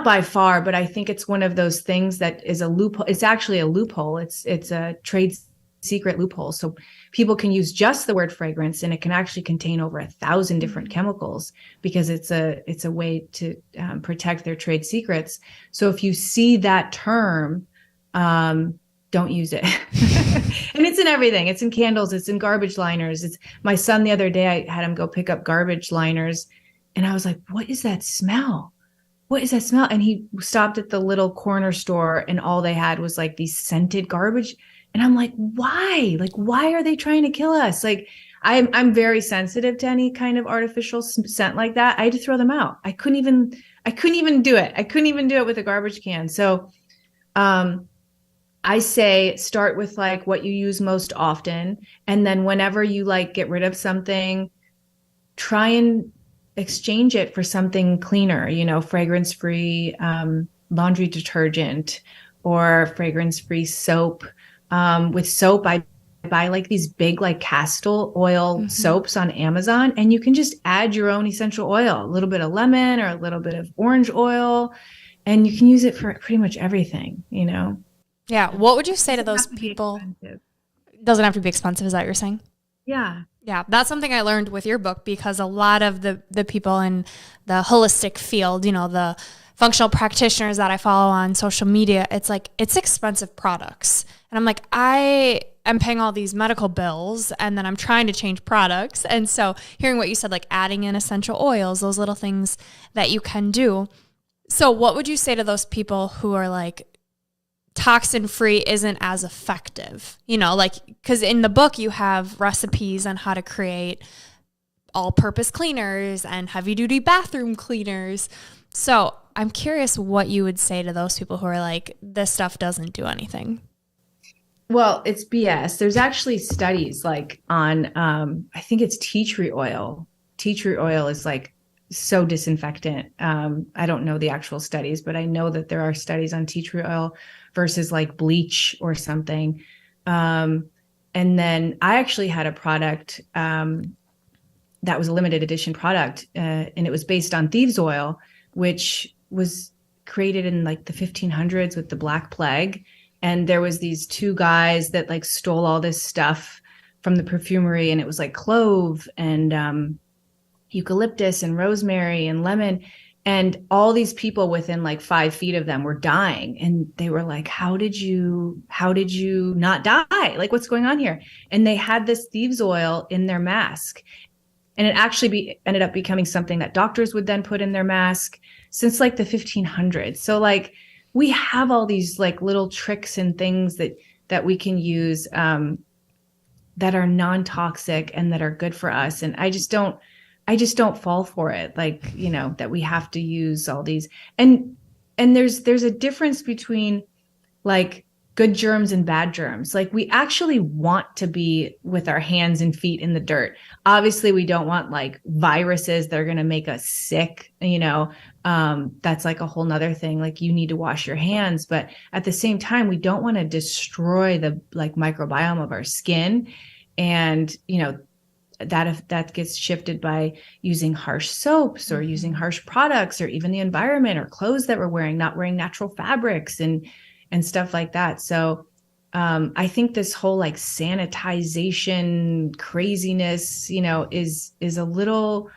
S3: by far, but I think it's one of those things that is a loophole. It's actually a loophole. It's a trade secret loophole. So people can use just the word fragrance and it can actually contain over 1,000 different chemicals, because it's a way to protect their trade secrets. So if you see that term, don't use it. And it's in everything. It's in candles. It's in garbage liners. It's my son the other day, I had him go pick up garbage liners and I was like, what is that smell? What is that smell? And he stopped at the little corner store and all they had was like these scented garbage. And I'm like, why? Like, why are they trying to kill us? Like, I'm very sensitive to any kind of artificial scent like that. I had to throw them out. I couldn't even do it. I couldn't even do it with a garbage can. So, I say start with like what you use most often. And then whenever you like get rid of something, try and exchange it for something cleaner, you know, fragrance free, laundry detergent or fragrance free soap. With soap, I buy like these big like castor oil soaps on Amazon, and you can just add your own essential oil, a little bit of lemon or a little bit of orange oil, and you can use it for pretty much everything, you know?
S1: Yeah. What would you say to those people? It doesn't have to be expensive. Is that what you're saying?
S3: Yeah.
S1: Yeah. That's something I learned with your book, because a lot of the people in the holistic field, you know, the functional practitioners that I follow on social media, it's like, it's expensive products. And I'm like, I am paying all these medical bills and then I'm trying to change products. And so hearing what you said, like adding in essential oils, those little things that you can do. So what would you say to those people who are like, toxin free isn't as effective? You know, like, because in the book you have recipes on how to create all-purpose cleaners and heavy-duty bathroom cleaners. So I'm curious what you would say to those people who are like, this stuff doesn't do anything.
S3: Well, it's BS. There's actually studies like on, I think it's tea tree oil. Tea tree oil is like so disinfectant. I don't know the actual studies, but I know that there are studies on tea tree oil versus like bleach or something. And then I actually had a product that was a limited edition product, and it was based on thieves oil, which was created in like the 1500s with the Black Plague. And there was these two guys that like stole all this stuff from the perfumery, and it was like clove and eucalyptus and rosemary and lemon. And all these people within like 5 feet of them were dying. And they were like, how did you not die? Like, what's going on here? And they had this thieves oil in their mask. And it actually ended up becoming something that doctors would then put in their mask since like the 1500s. So like we have all these like little tricks and things that we can use that are non-toxic and that are good for us. And I just don't fall for it. Like, you know, that we have to use all these. And there's a difference between like good germs and bad germs. Like we actually want to be with our hands and feet in the dirt. Obviously, we don't want like viruses that are going to make us sick, that's like a whole nother thing. Like you need to wash your hands, but at the same time, we don't want to destroy the like microbiome of our skin. And, that if that gets shifted by using harsh soaps or using harsh products or even the environment or clothes that we're wearing, not wearing natural fabrics and stuff like that. So I think this whole like sanitization craziness, is a little,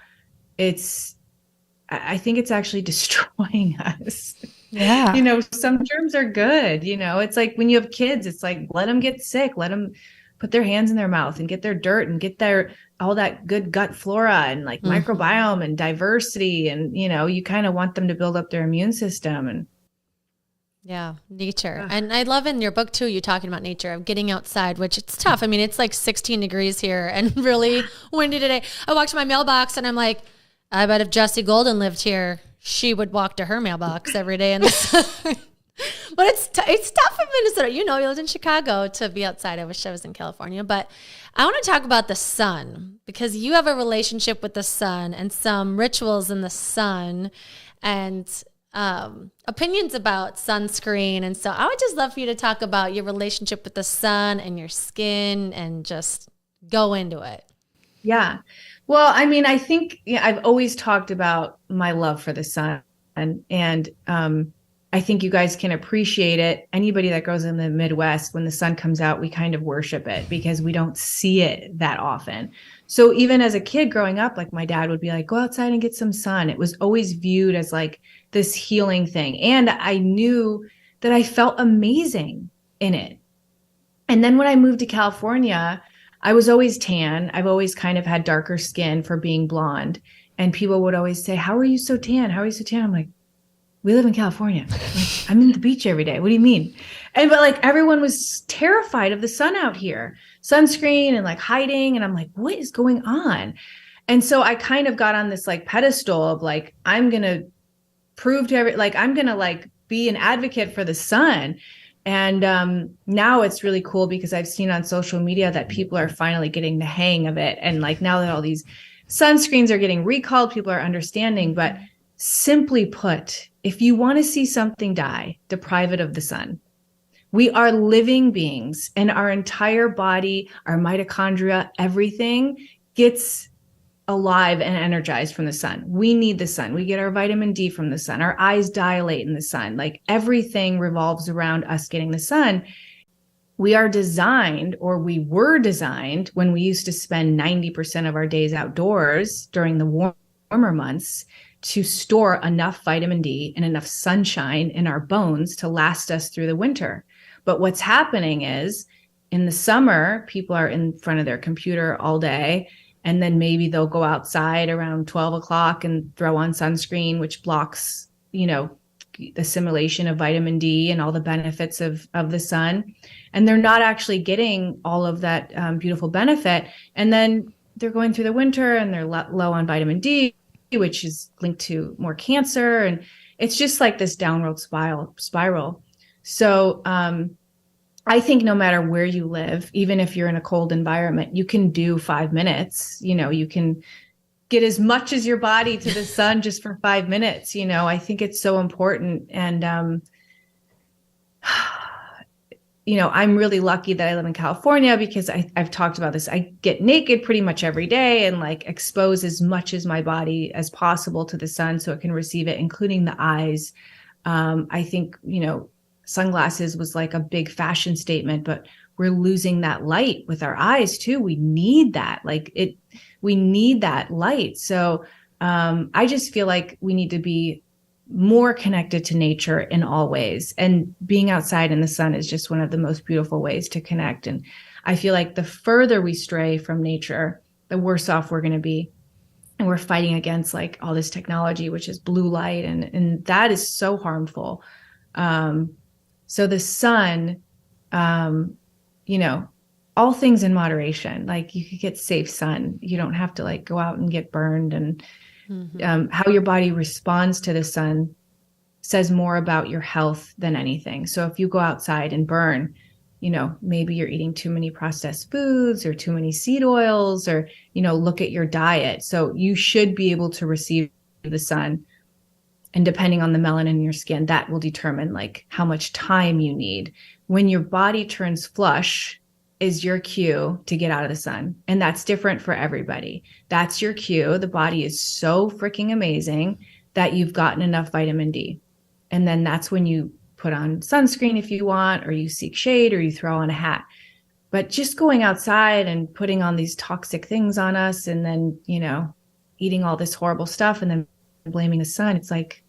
S3: I think it's actually destroying us.
S1: Yeah.
S3: Some germs are good, it's like when you have kids, it's like, let them get sick, let them put their hands in their mouth and get their dirt and get all that good gut flora and like microbiome and diversity. And, you kind of want them to build up their immune system and,
S2: yeah, nature. And I love in your book too, you talking about nature, of getting outside, which it's tough. I mean, it's like 16 degrees here and really windy today. I walked to my mailbox and I'm like, I bet if Jessie Golden lived here, she would walk to her mailbox every day in the sun. But it's tough in Minnesota. You lived in Chicago to be outside. I wish I was in California. But I want to talk about the sun because you have a relationship with the sun and some rituals in the sun and opinions about sunscreen. And so I would just love for you to talk about your relationship with the sun and your skin and just go into it.
S3: Yeah. Well, I mean, I think I've always talked about my love for the sun and I think you guys can appreciate it. Anybody that grows in the Midwest, when the sun comes out, we kind of worship it because we don't see it that often. So even as a kid growing up, like my dad would be like, go outside and get some sun. It was always viewed as like this healing thing. And I knew that I felt amazing in it. And then when I moved to California, I was always tan. I've always kind of had darker skin for being blonde. And people would always say, how are you so tan? How are you so tan? I'm like, we live in California. Like, I'm in the beach every day. What do you mean? But like everyone was terrified of the sun out here, sunscreen and like hiding. And I'm like, what is going on? And so I kind of got on this like pedestal of like, I'm going to prove to I'm going to like be an advocate for the sun. And now it's really cool because I've seen on social media that people are finally getting the hang of it. And like now that all these sunscreens are getting recalled, people are understanding. But simply put, if you want to see something die, deprive it of the sun. We are living beings and our entire body, our mitochondria, everything gets alive and energized from the sun. We need the sun. We get our vitamin D from the sun. Our eyes dilate in the sun. Like everything revolves around us getting the sun. We are designed, or we were designed when we used to spend 90% of our days outdoors during the warmer months to store enough vitamin D and enough sunshine in our bones to last us through the winter. But what's happening is in the summer, people are in front of their computer all day. And then maybe they'll go outside around 12 o'clock and throw on sunscreen, which blocks, the assimilation of vitamin D and all the benefits of the sun. And they're not actually getting all of that beautiful benefit. And then they're going through the winter and they're low on vitamin D, which is linked to more cancer. And it's just like this downward spiral. So I think no matter where you live, even if you're in a cold environment, you can do 5 minutes. You can get as much as your body to the sun just for 5 minutes. I think it's so important. And, I'm really lucky that I live in California because I've talked about this. I get naked pretty much every day and like expose as much as my body as possible to the sun so it can receive it, including the eyes. I think, sunglasses was like a big fashion statement, but we're losing that light with our eyes too. We need that. We need that light. So I just feel like we need to be more connected to nature in all ways. And being outside in the sun is just one of the most beautiful ways to connect. And I feel like the further we stray from nature, the worse off we're going to be. And we're fighting against like all this technology, which is blue light. And that is so harmful. So the sun, all things in moderation, like you could get safe sun. You don't have to like go out and get burned and how your body responds to the sun says more about your health than anything. So if you go outside and burn, maybe you're eating too many processed foods or too many seed oils, or, look at your diet. So you should be able to receive the sun. And depending on the melanin in your skin, that will determine like how much time you need. When your body turns flush is your cue to get out of the sun. And that's different for everybody. That's your cue. The body is so freaking amazing that you've gotten enough vitamin D. And then that's when you put on sunscreen if you want, or you seek shade, or you throw on a hat. But just going outside and putting on these toxic things on us, and then, eating all this horrible stuff and then blaming the sun, it's like,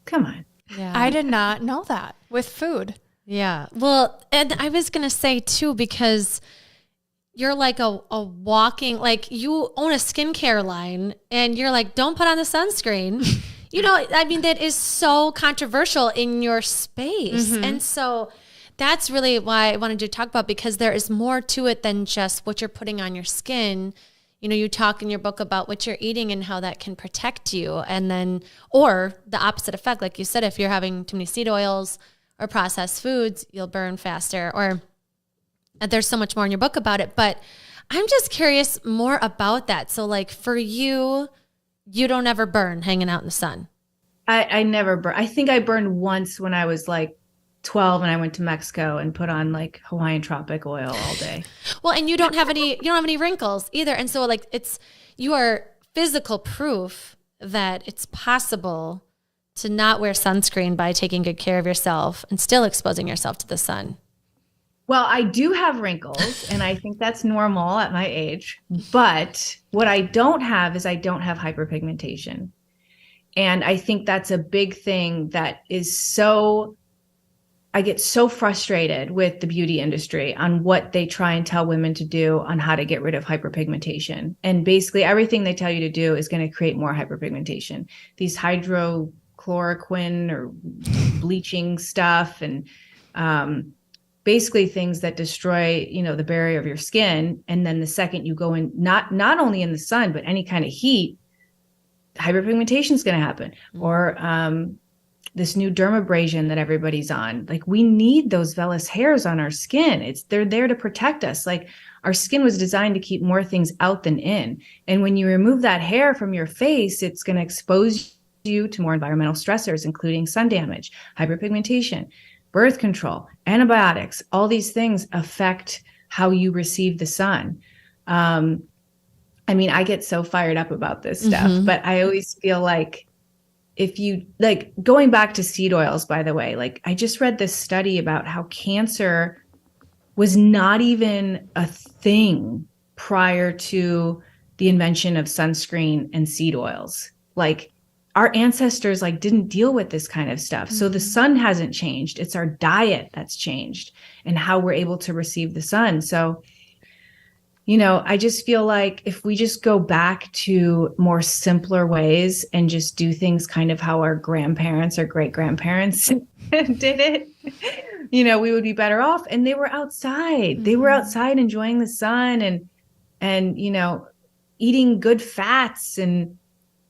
S3: come on.
S1: Yeah. I did not know that with food.
S2: Yeah. Well, and I was going to say too, because you're like a walking, like you own a skincare line and you're like, don't put on the sunscreen. That is so controversial in your space. Mm-hmm. And so that's really why I wanted to talk about, because there is more to it than just what you're putting on your skin. You talk in your book about what you're eating and how that can protect you. And then, or the opposite effect, like you said, if you're having too many seed oils or processed foods, you'll burn faster. Or there's so much more in your book about it. But I'm just curious more about that. So like for you, you don't ever burn hanging out in the sun.
S3: I never burn. I think I burned once when I was like 12 and I went to Mexico and put on like Hawaiian tropic oil all day.
S2: Well, and you don't have any wrinkles either. And so like you are physical proof that it's possible to not wear sunscreen by taking good care of yourself and still exposing yourself to the sun.
S3: Well, I do have wrinkles, and I think that's normal at my age. But what I don't have is I don't have hyperpigmentation. And I think that's a big thing that is I get so frustrated with the beauty industry on what they try and tell women to do on how to get rid of hyperpigmentation. And basically everything they tell you to do is going to create more hyperpigmentation. These hydrochloroquine or bleaching stuff, and basically things that destroy, the barrier of your skin. And then the second you go in, not only in the sun, but any kind of heat, hyperpigmentation is going to happen. Mm-hmm. Or this new dermabrasion that everybody's on. Like, we need those vellus hairs on our skin. They're there to protect us. Like, our skin was designed to keep more things out than in. And when you remove that hair from your face, it's going to expose you to more environmental stressors, including sun damage, hyperpigmentation, birth control, antibiotics. All these things affect how you receive the sun. I get so fired up about this stuff, mm-hmm. but I always feel like, if you like, going back to seed oils, by the way, like I just read this study about how cancer was not even a thing prior to the invention of sunscreen and seed oils. Like, our ancestors didn't deal with this kind of stuff. Mm-hmm. So the sun hasn't changed. It's our diet that's changed and how we're able to receive the sun. So, I just feel like if we just go back to more simpler ways and just do things kind of how our grandparents or great grandparents did it, we would be better off. And they were outside. Mm-hmm. They were outside enjoying the sun and eating good fats and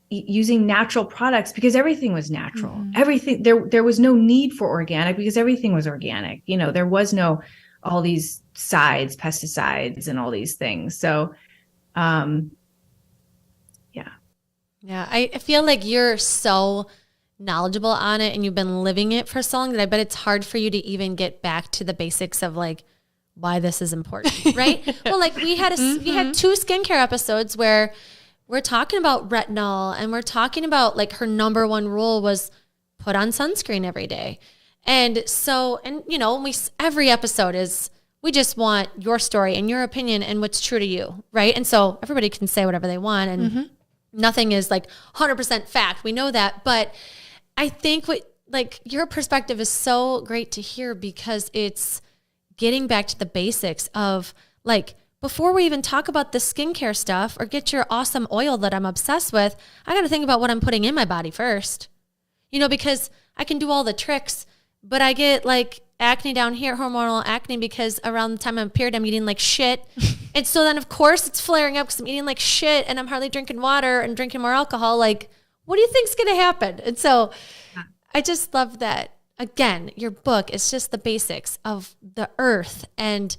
S3: using natural products, because everything was natural. Mm-hmm. Everything, there was no need for organic because everything was organic. There was no all these pesticides and all these things. So, yeah.
S2: Yeah. I feel like you're so knowledgeable on it and you've been living it for so long that I bet it's hard for you to even get back to the basics of like why this is important, right? Well, like we had mm-hmm. we had 2 skincare episodes where we're talking about retinol and we're talking about like her number one rule was put on sunscreen every day. And so, every episode is, we just want your story and your opinion and what's true to you, right? And so everybody can say whatever they want and mm-hmm. nothing is like 100% fact. We know that. But I think your perspective is so great to hear, because it's getting back to the basics of like, before we even talk about the skincare stuff or get your awesome oil that I'm obsessed with, I got to think about what I'm putting in my body first, because I can do all the tricks, but I get like acne down here, hormonal acne, because around the time I'm period, I'm eating like shit. And so then of course it's flaring up because I'm eating like shit and I'm hardly drinking water and drinking more alcohol. Like, what do you think's going to happen? And so I just love that. Again, your book is just the basics of the earth and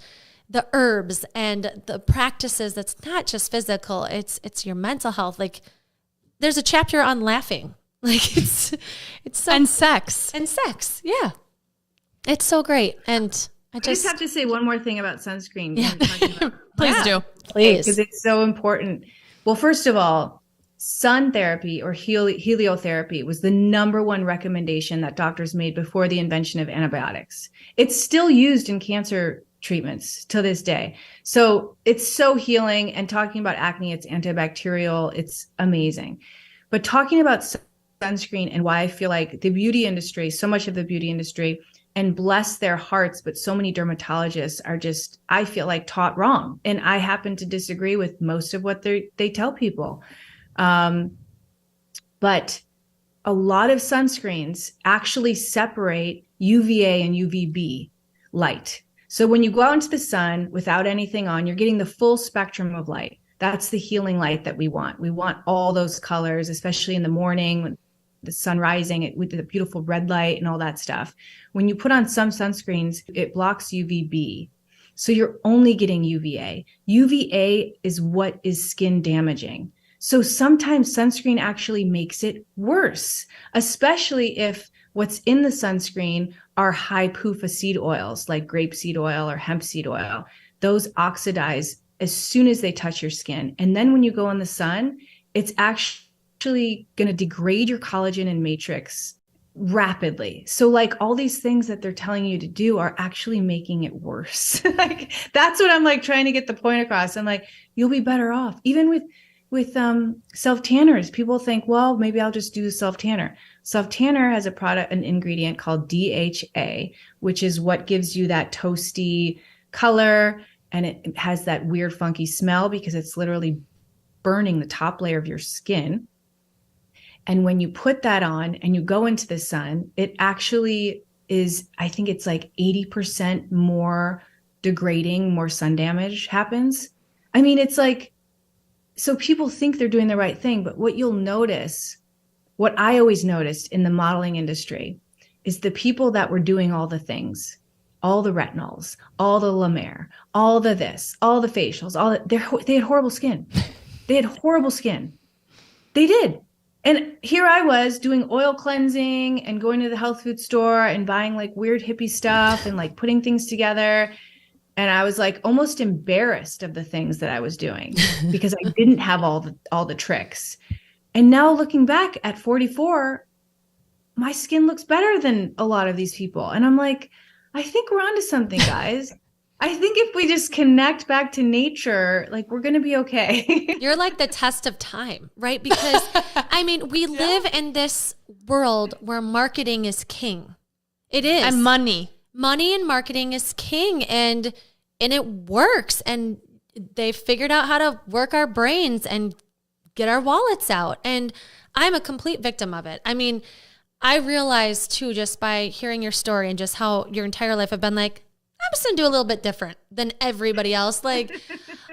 S2: the herbs and the practices. That's not just physical. It's your mental health. Like there's a chapter on laughing. Like it's so,
S1: and sex.
S2: Yeah. It's so great. And
S3: I just have to say one more thing about sunscreen.
S1: Yeah. Please do.
S2: Please.
S3: Because it's so important. Well, first of all, sun therapy or heliotherapy was the number one recommendation that doctors made before the invention of antibiotics. It's still used in cancer treatments to this day. So it's so healing, and talking about acne, it's antibacterial. It's amazing. But talking about sunscreen and why I feel like the beauty industry, so much of the beauty industry, and bless their hearts, but so many dermatologists are just, I feel like, taught wrong. And I happen to disagree with most of what they tell people. But a lot of sunscreens actually separate UVA and UVB light. So when you go out into the sun without anything on, you're getting the full spectrum of light. That's the healing light that we want. We want all those colors, especially in the morning when the sun rising with the beautiful red light and all that stuff. When you put on some sunscreens, it blocks UVB. So you're only getting UVA. UVA is what is skin damaging. So sometimes sunscreen actually makes it worse, especially if what's in the sunscreen are high PUFA seed oils like grapeseed oil or hemp seed oil. Those oxidize as soon as they touch your skin. And then when you go in the sun, it's actually going to degrade your collagen and matrix rapidly. So like all these things that they're telling you to do are actually making it worse. Like that's what I'm like trying to get the point across. I'm like, you'll be better off. Even with self tanners, people think, well, maybe I'll just do the self tanner. Self tanner has an ingredient called DHA, which is what gives you that toasty color. And it has that weird, funky smell because it's literally burning the top layer of your skin. And when you put that on and you go into the sun, it actually is, I think it's like 80% more degrading, more sun damage happens. I mean, it's like, so people think they're doing the right thing, but what you'll notice, what I always noticed in the modeling industry, is the people that were doing all the things, all the retinols, all the La Mer, all the this, all the facials, they had horrible skin. They had horrible skin. They did. And here I was doing oil cleansing and going to the health food store and buying like weird hippie stuff and like putting things together. And I was like almost embarrassed of the things that I was doing because I didn't have all the tricks. And now looking back at 44, my skin looks better than a lot of these people. And I'm like, I think we're onto something, guys. I think if we just connect back to nature, like we're going to be okay.
S2: You're like the test of time, right? Because I mean, we live in this world where marketing is king. It is.
S1: And money
S2: and marketing is king, and it works. And they've figured out how to work our brains and get our wallets out. And I'm a complete victim of it. I mean, I realized too, just by hearing your story and just how your entire life have been like, I'm just going to do a little bit different than everybody else. Like,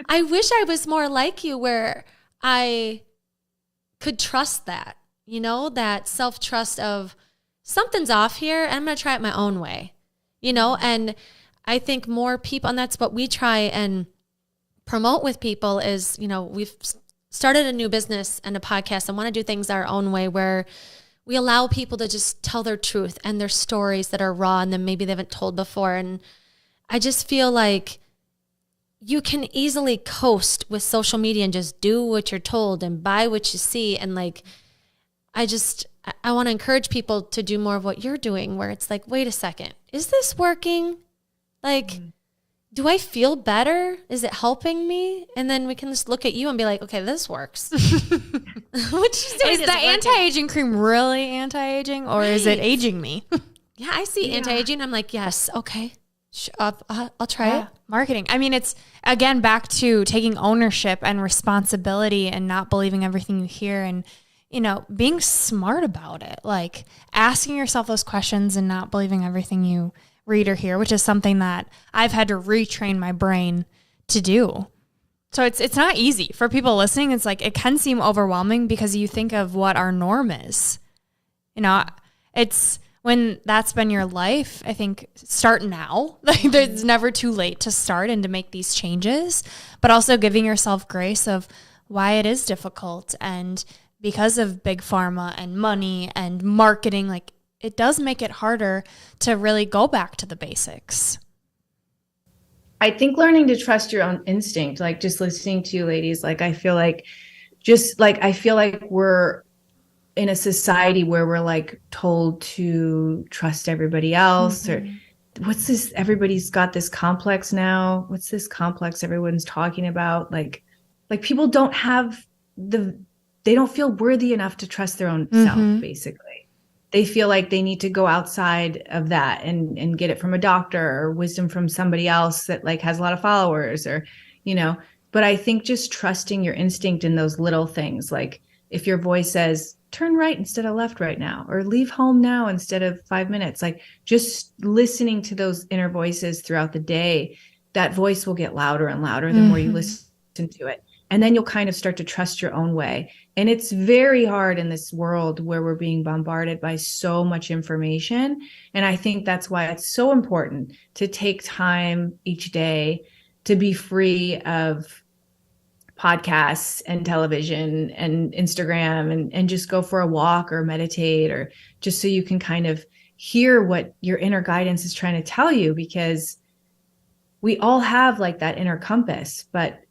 S2: I wish I was more like you where I could trust that, that self-trust of something's off here and I'm going to try it my own way, and I think more people, and that's what we try and promote with people is, we've started a new business and a podcast and want to do things our own way where we allow people to just tell their truth and their stories that are raw and then maybe they haven't told before. And I just feel like you can easily coast with social media and just do what you're told and buy what you see. And like, I want to encourage people to do more of what you're doing, where it's like, wait a second, is this working? Like, do I feel better? Is it helping me? And then we can just look at you and be like, okay, this works. What you say
S1: is the anti-aging cream really anti-aging or is it aging me?
S2: Yeah, I see anti-aging. I'm like, yes, okay. I'll try it.
S1: Marketing. I mean, it's again back to taking ownership and responsibility and not believing everything you hear and, being smart about it. Like asking yourself those questions and not believing everything you read or hear, which is something that I've had to retrain my brain to do. So it's not easy for people listening. It's like, it can seem overwhelming because you think of what our norm is, it's when that's been your life, I think start now. Like it's never too late to start and to make these changes, but also giving yourself grace of why it is difficult. And because of big pharma and money and marketing, like it does make it harder to really go back to the basics.
S3: I think learning to trust your own instinct, like just listening to you ladies, like I feel like we're in a society where we're like told to trust everybody else, or what's this? Everybody's got this complex now. What's this complex everyone's talking about? Like people don't have they don't feel worthy enough to trust their own self, basically. They feel like they need to go outside of that and get it from a doctor or wisdom from somebody else that like has a lot of followers or, but I think just trusting your instinct in those little things, like if your voice says, turn right instead of left right now, or leave home now instead of 5 minutes, like just listening to those inner voices throughout the day, that voice will get louder and louder the more you listen to it. And then you'll kind of start to trust your own way. And it's very hard in this world where we're being bombarded by so much information. And I think that's why it's so important to take time each day to be free of podcasts and television and Instagram and just go for a walk or meditate, or just so you can kind of hear what your inner guidance is trying to tell you, because we all have like that inner compass, but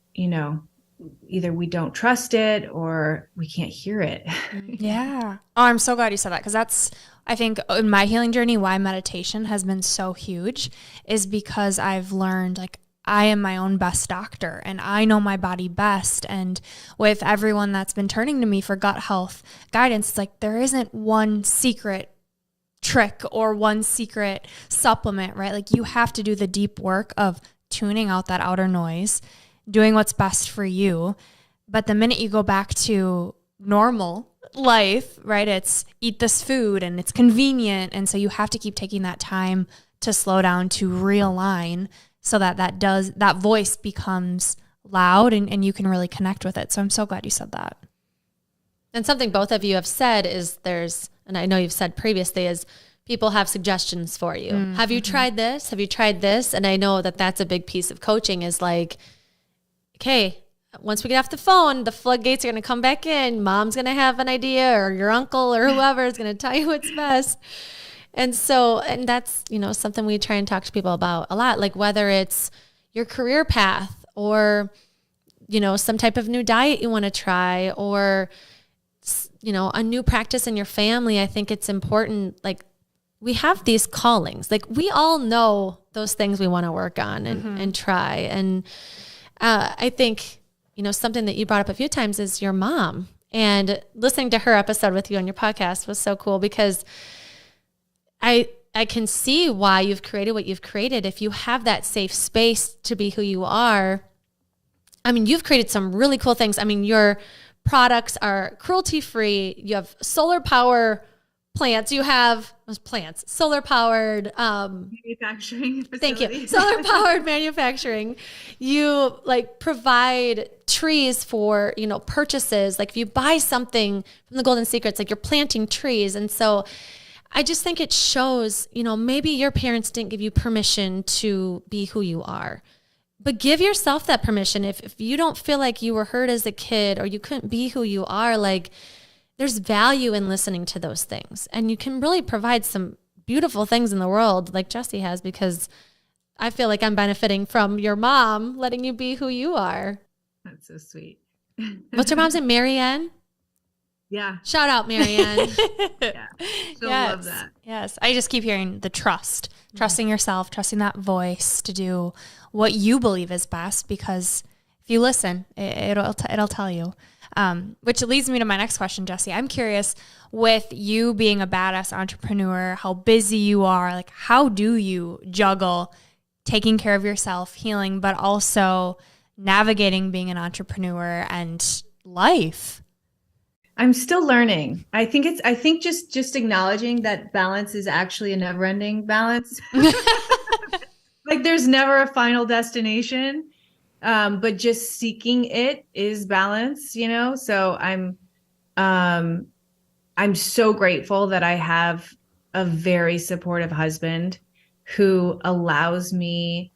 S3: either we don't trust it or we can't hear it.
S1: Yeah. Oh, I'm so glad you said that, because that's, I think in my healing journey, why meditation has been so huge is because I've learned like I am my own best doctor and I know my body best. And with everyone that's been turning to me for gut health guidance, it's like there isn't one secret trick or one secret supplement, right? Like you have to do the deep work of tuning out that outer noise, doing what's best for you. But the minute you go back to normal life, right, it's eat this food and it's convenient. And so you have to keep taking that time to slow down, to realign, so that voice becomes loud and you can really connect with it. So I'm so glad you said that.
S2: And something both of you have said is and I know you've said previously, is people have suggestions for you. Mm-hmm. Have you tried this? Have you tried this? And I know that that's a big piece of coaching is like, okay, once we get off the phone, the floodgates are going to come back in. Mom's going to have an idea, or your uncle or whoever is going to tell you what's best. And that's, something we try and talk to people about a lot, like whether it's your career path or, some type of new diet you want to try, or, a new practice in your family. I think it's important. Like we have these callings, like we all know those things we want to work on and try. And I think, something that you brought up a few times is your mom, and listening to her episode with you on your podcast was so cool, because I can see why you've created what you've created. If you have that safe space to be who you are, I mean, you've created some really cool things. I mean, your products are cruelty-free. You have solar power plants. You have solar powered
S3: manufacturing facility.
S2: Thank you. Solar powered manufacturing. You provide trees for, purchases. Like if you buy something from the Golden Secrets, like you're planting trees. And so I just think it shows, maybe your parents didn't give you permission to be who you are, but give yourself that permission. If you don't feel like you were hurt as a kid or you couldn't be who you are, like there's value in listening to those things. And you can really provide some beautiful things in the world like Jessie has, because I feel like I'm benefiting from your mom letting you be who you are.
S3: That's so sweet.
S2: What's your mom's name? Marianne?
S3: Yeah.
S2: Shout out, Marianne.
S3: Yeah. She'll love that.
S1: Yes. I just keep hearing the trusting yourself, trusting that voice to do what you believe is best, because if you listen, it'll tell you. Which leads me to my next question, Jessie. I'm curious, with you being a badass entrepreneur, how busy you are, like how do you juggle taking care of yourself, healing, but also navigating being an entrepreneur and life?
S3: I'm still learning. I think just acknowledging that balance is actually a never-ending balance. Like there's never a final destination. But just seeking it is balance, So I'm so grateful that I have a very supportive husband who allows me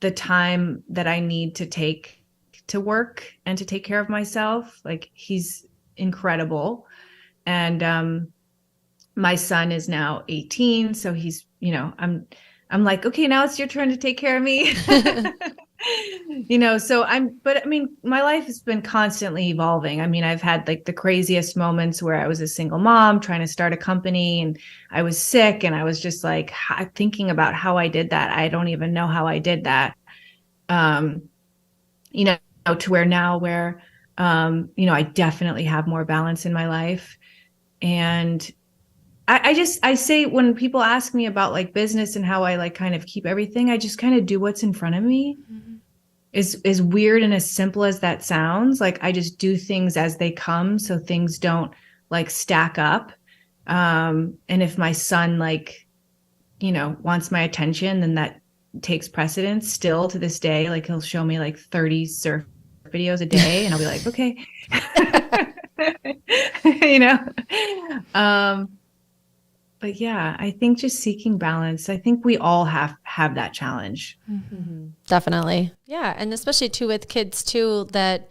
S3: the time that I need to take to work and to take care of myself. Like, he's incredible. And my son is now 18, so he's, I'm like, okay, now it's your turn to take care of me. But I mean, my life has been constantly evolving. I mean, I've had like the craziest moments where I was a single mom trying to start a company and I was sick, and I was just like thinking about how I did that. I don't even know how I did that. To where now I definitely have more balance in my life. And I say, when people ask me about like business and how I like kind of keep everything, I just kind of do what's in front of me. Mm-hmm. As weird and as simple as that sounds, like I just do things as they come, so things don't like stack up. And if my son wants my attention, then that takes precedence still to this day. Like, he'll show me like 30 surf videos a day and I'll be like, okay. But yeah, I think just seeking balance. I think we all have that challenge.
S2: Mm-hmm. Definitely. Yeah. And especially too with kids too, that,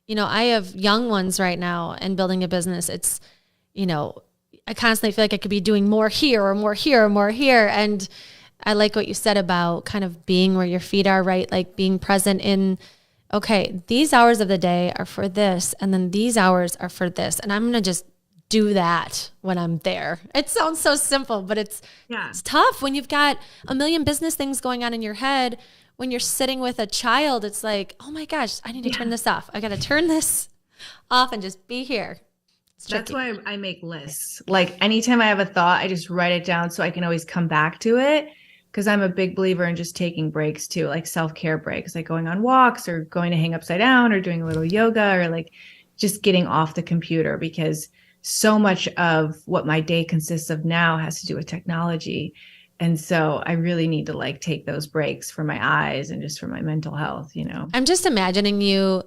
S2: I have young ones right now and building a business. It's, I constantly feel like I could be doing more here or more here or more here. And I like what you said about kind of being where your feet are, right? Like being present in, okay, these hours of the day are for this, and then these hours are for this. And I'm going to just do that when I'm there. It sounds so simple, but it's tough when you've got a million business things going on in your head. When you're sitting with a child, it's like, oh my gosh, I need to turn this off. I got to turn this off and just be here.
S3: That's why I make lists. Like, anytime I have a thought, I just write it down so I can always come back to it. Because I'm a big believer in just taking breaks too, like self-care breaks, like going on walks or going to hang upside down or doing a little yoga, or like just getting off the computer, because so much of what my day consists of now has to do with technology. And so I really need to like take those breaks for my eyes and just for my mental health,
S2: I'm just imagining you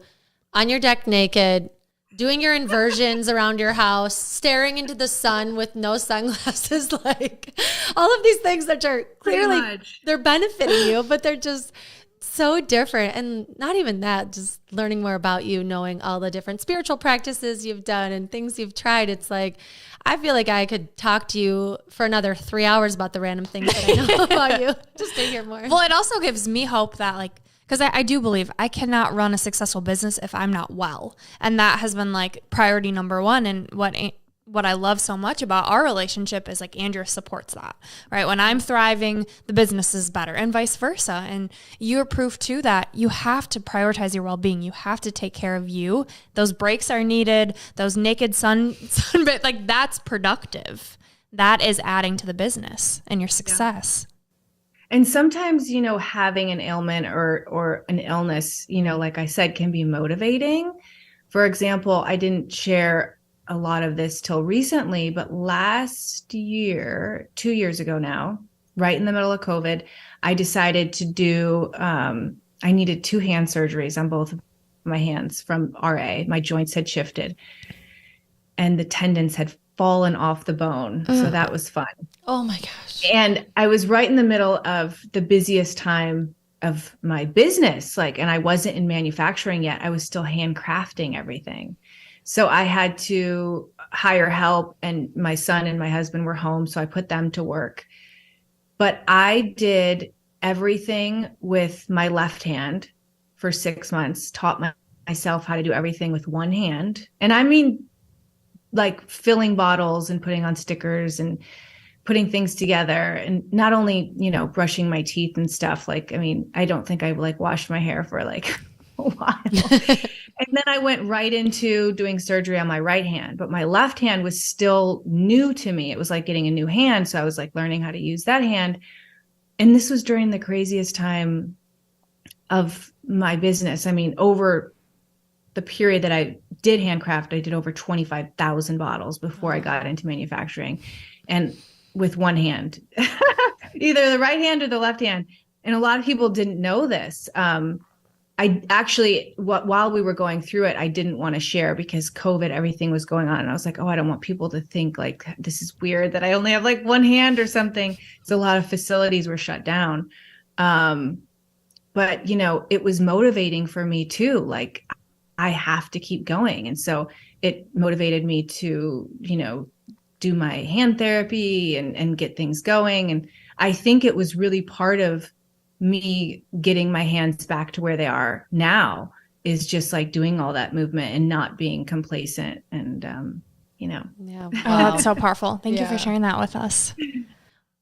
S2: on your deck naked, doing your inversions around your house, staring into the sun with no sunglasses, like all of these things that are clearly they're benefiting you, but they're just so different. And not even that, just learning more about you, knowing all the different spiritual practices you've done and things you've tried. It's like, I feel like I could talk to you for another 3 hours about the random things that I know about you, just to hear more.
S1: Well, it also gives me hope that because I do believe I cannot run a successful business if I'm not well. And that has been like priority number one. And what I love so much about our relationship is like Andrea supports that, right? When I'm thriving, the business is better, and vice versa. And you're proof too that you have to prioritize your well-being. You have to take care of you. Those breaks are needed. Those naked sunbed, like that's productive. That is adding to the business and your success.
S3: Yeah. And sometimes, having an ailment or an illness, like I said, can be motivating. For example, I didn't share a lot of this till recently, but last year, 2 years ago now, right in the middle of COVID, I decided to do, I needed 2 hand surgeries on both of my hands from RA. My joints had shifted and the tendons had fallen off the bone. So that was fun.
S2: Oh my gosh.
S3: And I was right in the middle of the busiest time of my business. And I wasn't in manufacturing yet. I was still handcrafting everything. So I had to hire help, and my son and my husband were home. So I put them to work. But I did everything with my left hand for 6 months, taught myself how to do everything with one hand. And I mean, like filling bottles and putting on stickers and putting things together, and not only, brushing my teeth and stuff. I don't think I washed my hair for a while. And then I went right into doing surgery on my right hand, but my left hand was still new to me. It was like getting a new hand. So I was learning how to use that hand. And this was during the craziest time of my business. Over the period that I did handcraft, I did over 25,000 bottles before I got into manufacturing, and with one hand, either the right hand or the left hand. And a lot of people didn't know this. I actually, while we were going through it, I didn't want to share because COVID, everything was going on. And I was like, oh, I don't want people to think like this is weird that I only have like one hand or something. So a lot of facilities were shut down. But, it was motivating for me too. Like, I have to keep going. And so it motivated me to, do my hand therapy and get things going. And I think it was really part of me getting my hands back to where they are now is just like doing all that movement and not being complacent. And,
S2: Yeah.
S1: Wow. Oh, that's so powerful. Thank you for sharing that with us.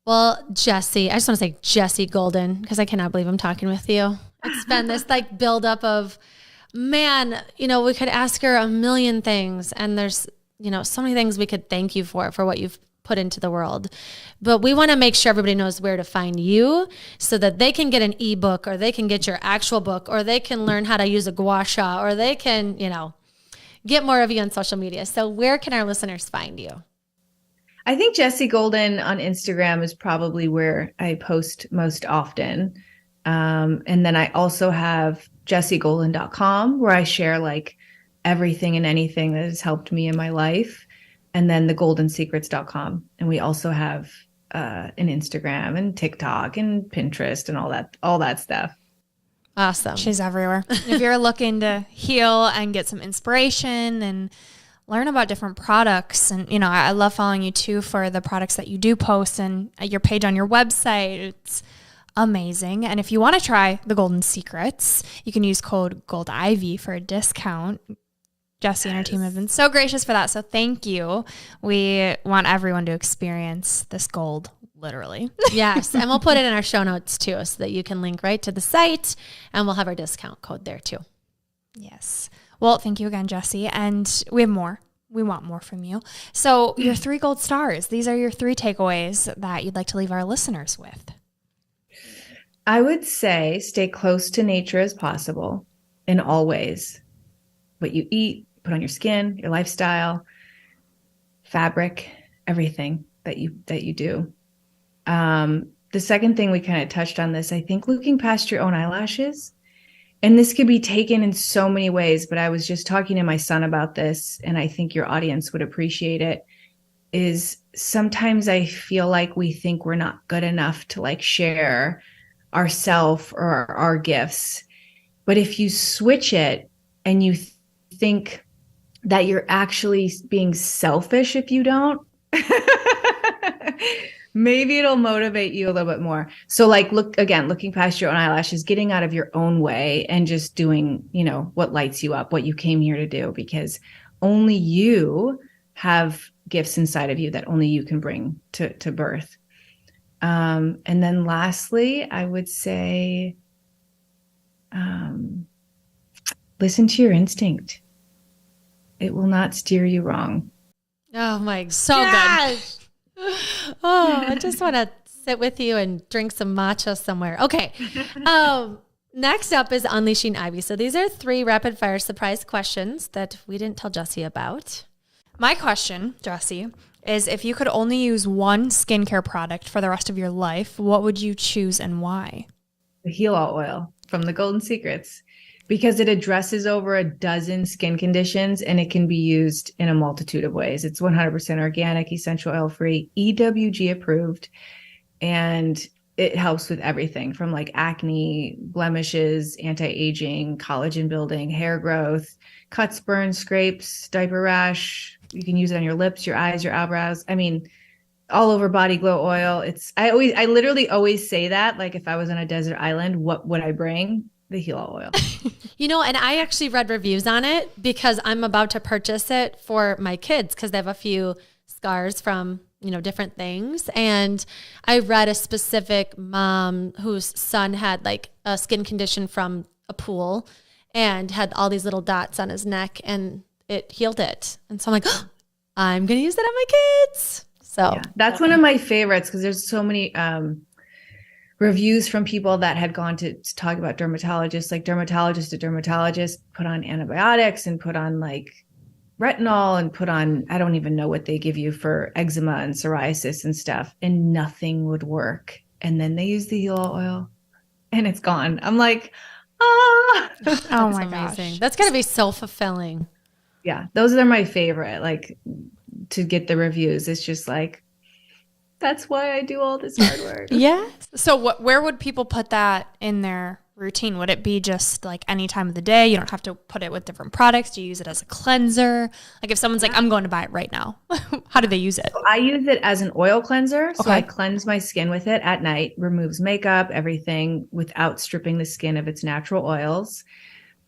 S2: Well, Jessie, I just want to say Jessie Golden, because I cannot believe I'm talking with you. It's been this like buildup of, man, we could ask her a million things, and there's, so many things we could thank you for what you've put into the world. But we want to make sure everybody knows where to find you so that they can get an ebook, or they can get your actual book, or they can learn how to use a gua sha, or they can, get more of you on social media. So where can our listeners find you?
S3: I think Jessie Golden on Instagram is probably where I post most often. And then I also have jessiegolden.com where I share like everything and anything that has helped me in my life. And then thegoldensecrets.com. And we also have an Instagram and TikTok and Pinterest and all that stuff.
S2: Awesome.
S1: She's everywhere. If you're looking to heal and get some inspiration and learn about different products, and I love following you too for the products that you do post and your page on your website. It's amazing. And if you want to try the Golden Secrets, you can use code GOLDIVY for a discount. Jessie and her team have been so gracious for that. So thank you. We want everyone to experience this gold, literally.
S2: Yes. And we'll put it in our show notes too, so that you can link right to the site, and we'll have our discount code there too.
S1: Yes. Well, thank you again, Jessie. And we have more. We want more from you. So your 3 gold stars, these are your 3 takeaways that you'd like to leave our listeners with.
S3: I would say stay close to nature as possible in all ways. What you eat, put on your skin, your lifestyle, fabric, everything that you do. The second thing, we kind of touched on this, I think looking past your own eyelashes. And this could be taken in so many ways, but I was just talking to my son about this, and I think your audience would appreciate it, is sometimes I feel like we think we're not good enough to like share ourself or our gifts. But if you switch it and you think that you're actually being selfish if you don't, maybe it'll motivate you a little bit more. So like, looking past your own eyelashes, getting out of your own way and just doing, what lights you up, what you came here to do, because only you have gifts inside of you that only you can bring to birth. And then lastly, I would say, listen to your instinct. It will not steer you wrong.
S2: Oh my gosh.
S1: So good.
S2: Oh, I just want to sit with you and drink some matcha somewhere. Okay. Next up is Unleashing Ivy. So these are 3 rapid fire surprise questions that we didn't tell Jessie about.
S1: My question, Jessie, is if you could only use one skincare product for the rest of your life, what would you choose and why?
S3: The Heal All Oil from the Golden Secrets, because it addresses over a dozen skin conditions and it can be used in a multitude of ways. It's 100% organic, essential oil free, EWG approved, and it helps with everything from like acne, blemishes, anti-aging, collagen building, hair growth, cuts, burns, scrapes, diaper rash. You can use it on your lips, your eyes, your eyebrows. I mean, all over body glow oil. I literally always say that, like if I was on a desert island, what would I bring? The Heal All Oil.
S2: And I actually read reviews on it because I'm about to purchase it for my kids because they have a few scars from, different things. And I read a specific mom whose son had like a skin condition from a pool and had all these little dots on his neck, and it healed it. And so I'm like, oh, I'm going to use that on my kids. So
S3: yeah, that's one of my favorites because there's so many reviews from people that had gone to talk about dermatologists, like dermatologist to dermatologist, put on antibiotics and put on like retinol and put on, I don't even know what they give you for eczema and psoriasis and stuff, and nothing would work. And then they use the Heal All Oil and it's gone. I'm like, ah.
S1: Oh my
S2: Amazing.
S1: gosh.
S2: That's got to be so fulfilling.
S3: Yeah, those are my favorite. Like to get the reviews, it's just like, that's why I do all this hard work.
S2: Yes.
S1: So where would people put that in their routine? Would it be just like any time of the day? You don't have to put it with different products. Do you use it as a cleanser? Like if someone's like, I'm going to buy it right now, how do they use it?
S3: I use it as an oil cleanser. So
S1: Okay.
S3: I cleanse my skin with it at night, removes makeup, everything without stripping the skin of its natural oils.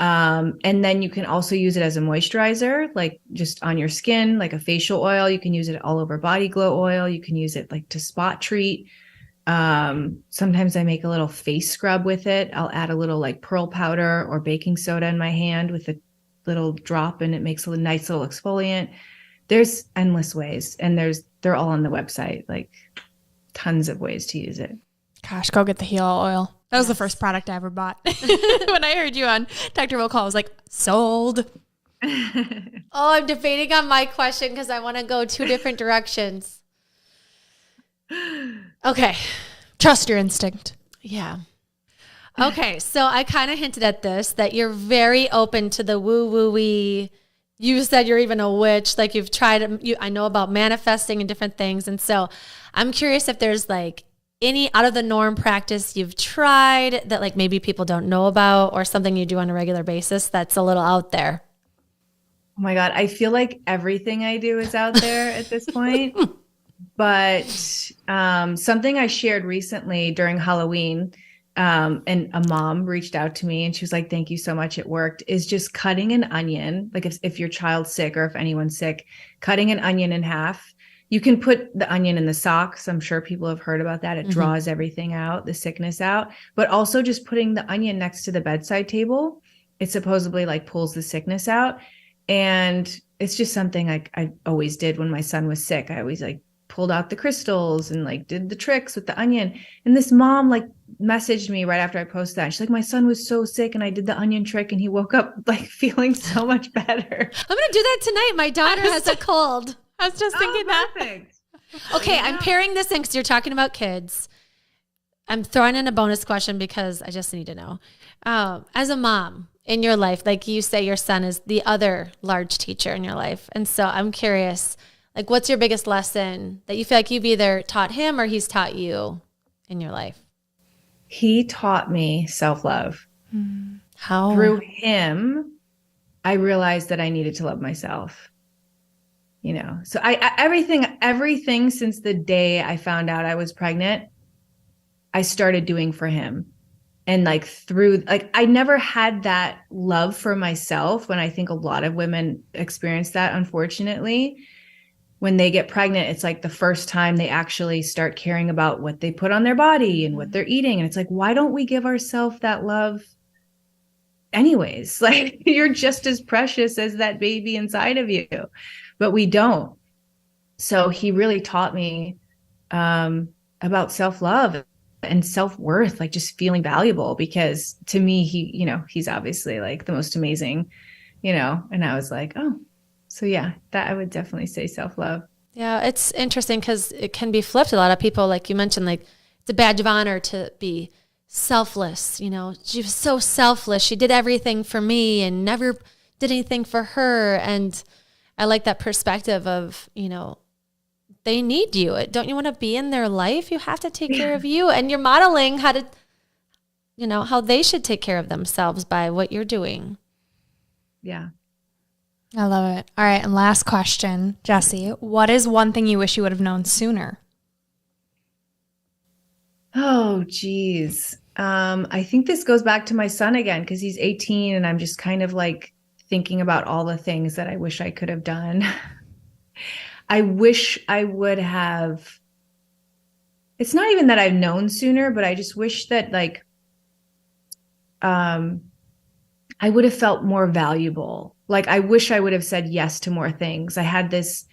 S3: And then you can also use it as a moisturizer, like just on your skin, like a facial oil. You can use it all over body glow oil. You can use it like to spot treat. Sometimes I make a little face scrub with it. I'll add a little like pearl powder or baking soda in my hand with a little drop, and it makes a nice little exfoliant. There's endless ways, and they're all on the website, like tons of ways to use it.
S1: Gosh, go get the heel oil. That was the first product I ever bought. When I heard you on Dr. Will Call, I was like, sold.
S2: Oh, I'm debating on my question because I want to go two different directions. Okay.
S1: Trust your instinct.
S2: Yeah. Okay. So I kind of hinted at this, that you're very open to the woo-woo-y. You said you're even a witch. Like you've tried, I know about manifesting and different things. And so I'm curious if there's like any out of the norm practice you've tried that like maybe people don't know about, or something you do on a regular basis that's a little out there.
S3: Oh my God. I feel like everything I do is out there at this point. But something I shared recently during Halloween, and a mom reached out to me and she was like, thank you so much. It worked, is just cutting an onion. Like if your child's sick or if anyone's sick, cutting an onion in half. You can put the onion in the socks. I'm sure people have heard about that. It draws everything out, the sickness out, but also just putting the onion next to the bedside table. It supposedly like pulls the sickness out. And it's just something I always did when my son was sick. I always like pulled out the crystals and like did the tricks with the onion. And this mom like messaged me right after I posted that. She's like, my son was so sick and I did the onion trick and he woke up like feeling so much better.
S2: I'm going to do that tonight. My daughter has a cold.
S1: I was just thinking that.
S3: Perfect.
S2: Okay, I'm pairing this in because you're talking about kids. I'm throwing in a bonus question because I just need to know. As a mom in your life, like you say, your son is the other large teacher in your life. And so I'm curious, like, what's your biggest lesson that you feel like you've either taught him or he's taught you in your life?
S3: He taught me self-love.
S2: How?
S3: Through him, I realized that I needed to love myself. You know, so I everything since the day I found out I was pregnant, I started doing for him. And like through, like, I never had that love for myself, when I think a lot of women experience that, unfortunately. When they get pregnant, it's like the first time they actually start caring about what they put on their body and what they're eating. And it's like, why don't we give ourselves that love anyways? Like, you're just as precious as that baby inside of you, but we don't. So he really taught me about self-love and self-worth, like just feeling valuable, because to me, he's obviously like the most amazing, and I was like, oh, so yeah, that I would definitely say self-love.
S2: Yeah, it's interesting because it can be flipped. A lot of people, like you mentioned, like it's a badge of honor to be selfless. She was so selfless. She did everything for me and never did anything for her. And I like that perspective of, they need you. Don't you want to be in their life? You have to take care of you. And you're modeling how to, how they should take care of themselves by what you're doing.
S3: Yeah.
S1: I love it. All right. And last question, Jessie, what is one thing you wish you would have known sooner?
S3: Oh, geez. I think this goes back to my son again, because he's 18 and I'm just kind of like thinking about all the things that I wish I could have done. I wish I would have, it's not even that I've known sooner, but I just wish that like, I would have felt more valuable. Like, I wish I would have said yes to more things. I had this,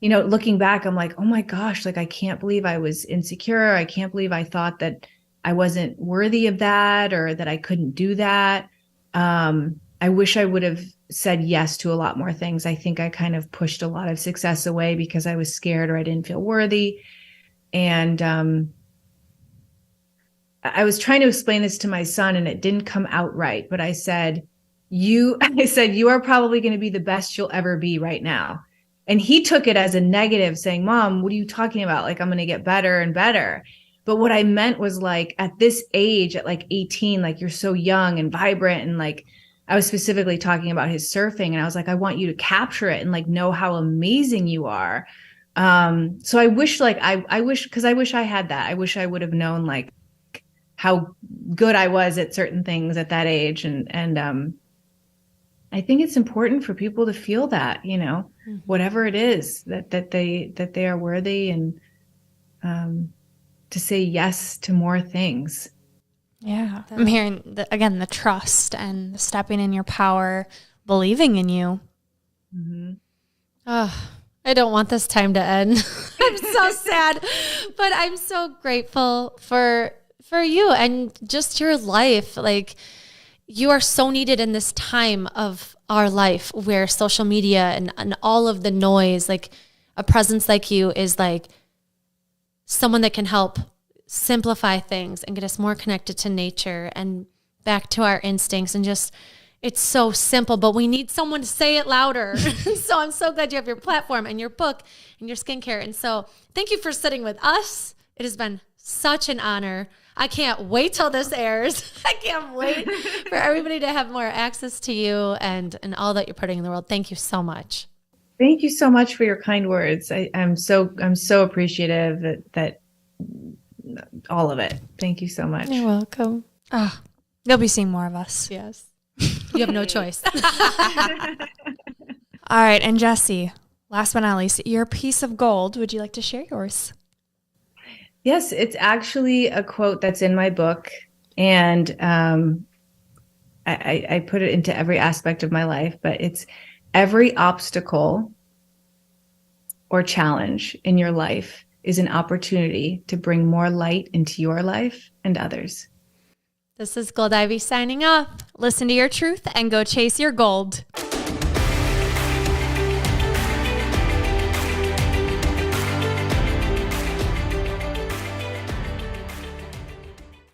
S3: looking back, I'm like, oh my gosh, like, I can't believe I was insecure. I can't believe I thought that I wasn't worthy of that, or that I couldn't do that. I wish I would have said yes to a lot more things. I think I kind of pushed a lot of success away because I was scared or I didn't feel worthy. And I was trying to explain this to my son and it didn't come out right, but I said, you are probably going to be the best you'll ever be right now. And he took it as a negative, saying, Mom, what are you talking about? Like, I'm going to get better and better. But what I meant was like, at this age, at like 18, like you're so young and vibrant. And like, I was specifically talking about his surfing, and I was like, I want you to capture it and like know how amazing you are. So I wish like, I wish, cause I wish I had that. I wish I would have known like how good I was at certain things at that age. And I think it's important for people to feel that, you know, whatever it is that they are worthy, and to say yes to more things.
S1: Yeah. I'm hearing the trust and stepping in your power, believing in you.
S3: Mm-hmm.
S2: Oh, I don't want this time to end. I'm so sad, but I'm so grateful for you and just your life. Like, you are so needed in this time of our life where social media and all of the noise, like a presence like you is like someone that can help simplify things and get us more connected to nature and back to our instincts. And just, it's so simple, but we need someone to say it louder. So I'm so glad you have your platform and your book and your skincare. And so thank you for sitting with us. It has been such an honor. I can't wait till this airs. I can't wait for everybody to have more access to you and all that you're putting in the world. Thank you so much.
S3: Thank you so much for your kind words. I'm so appreciative that all of it. Thank you so much.
S2: You're welcome.
S1: Oh, you'll be seeing more of us.
S2: Yes. You have no choice.
S1: All right. And Jessie, last but not least, your piece of gold. Would you like to share yours?
S3: Yes, it's actually a quote that's in my book, and I put it into every aspect of my life, but it's every obstacle or challenge in your life is an opportunity to bring more light into your life and others.
S2: This is Gold Ivy signing off.
S1: Listen to your truth and go chase your gold.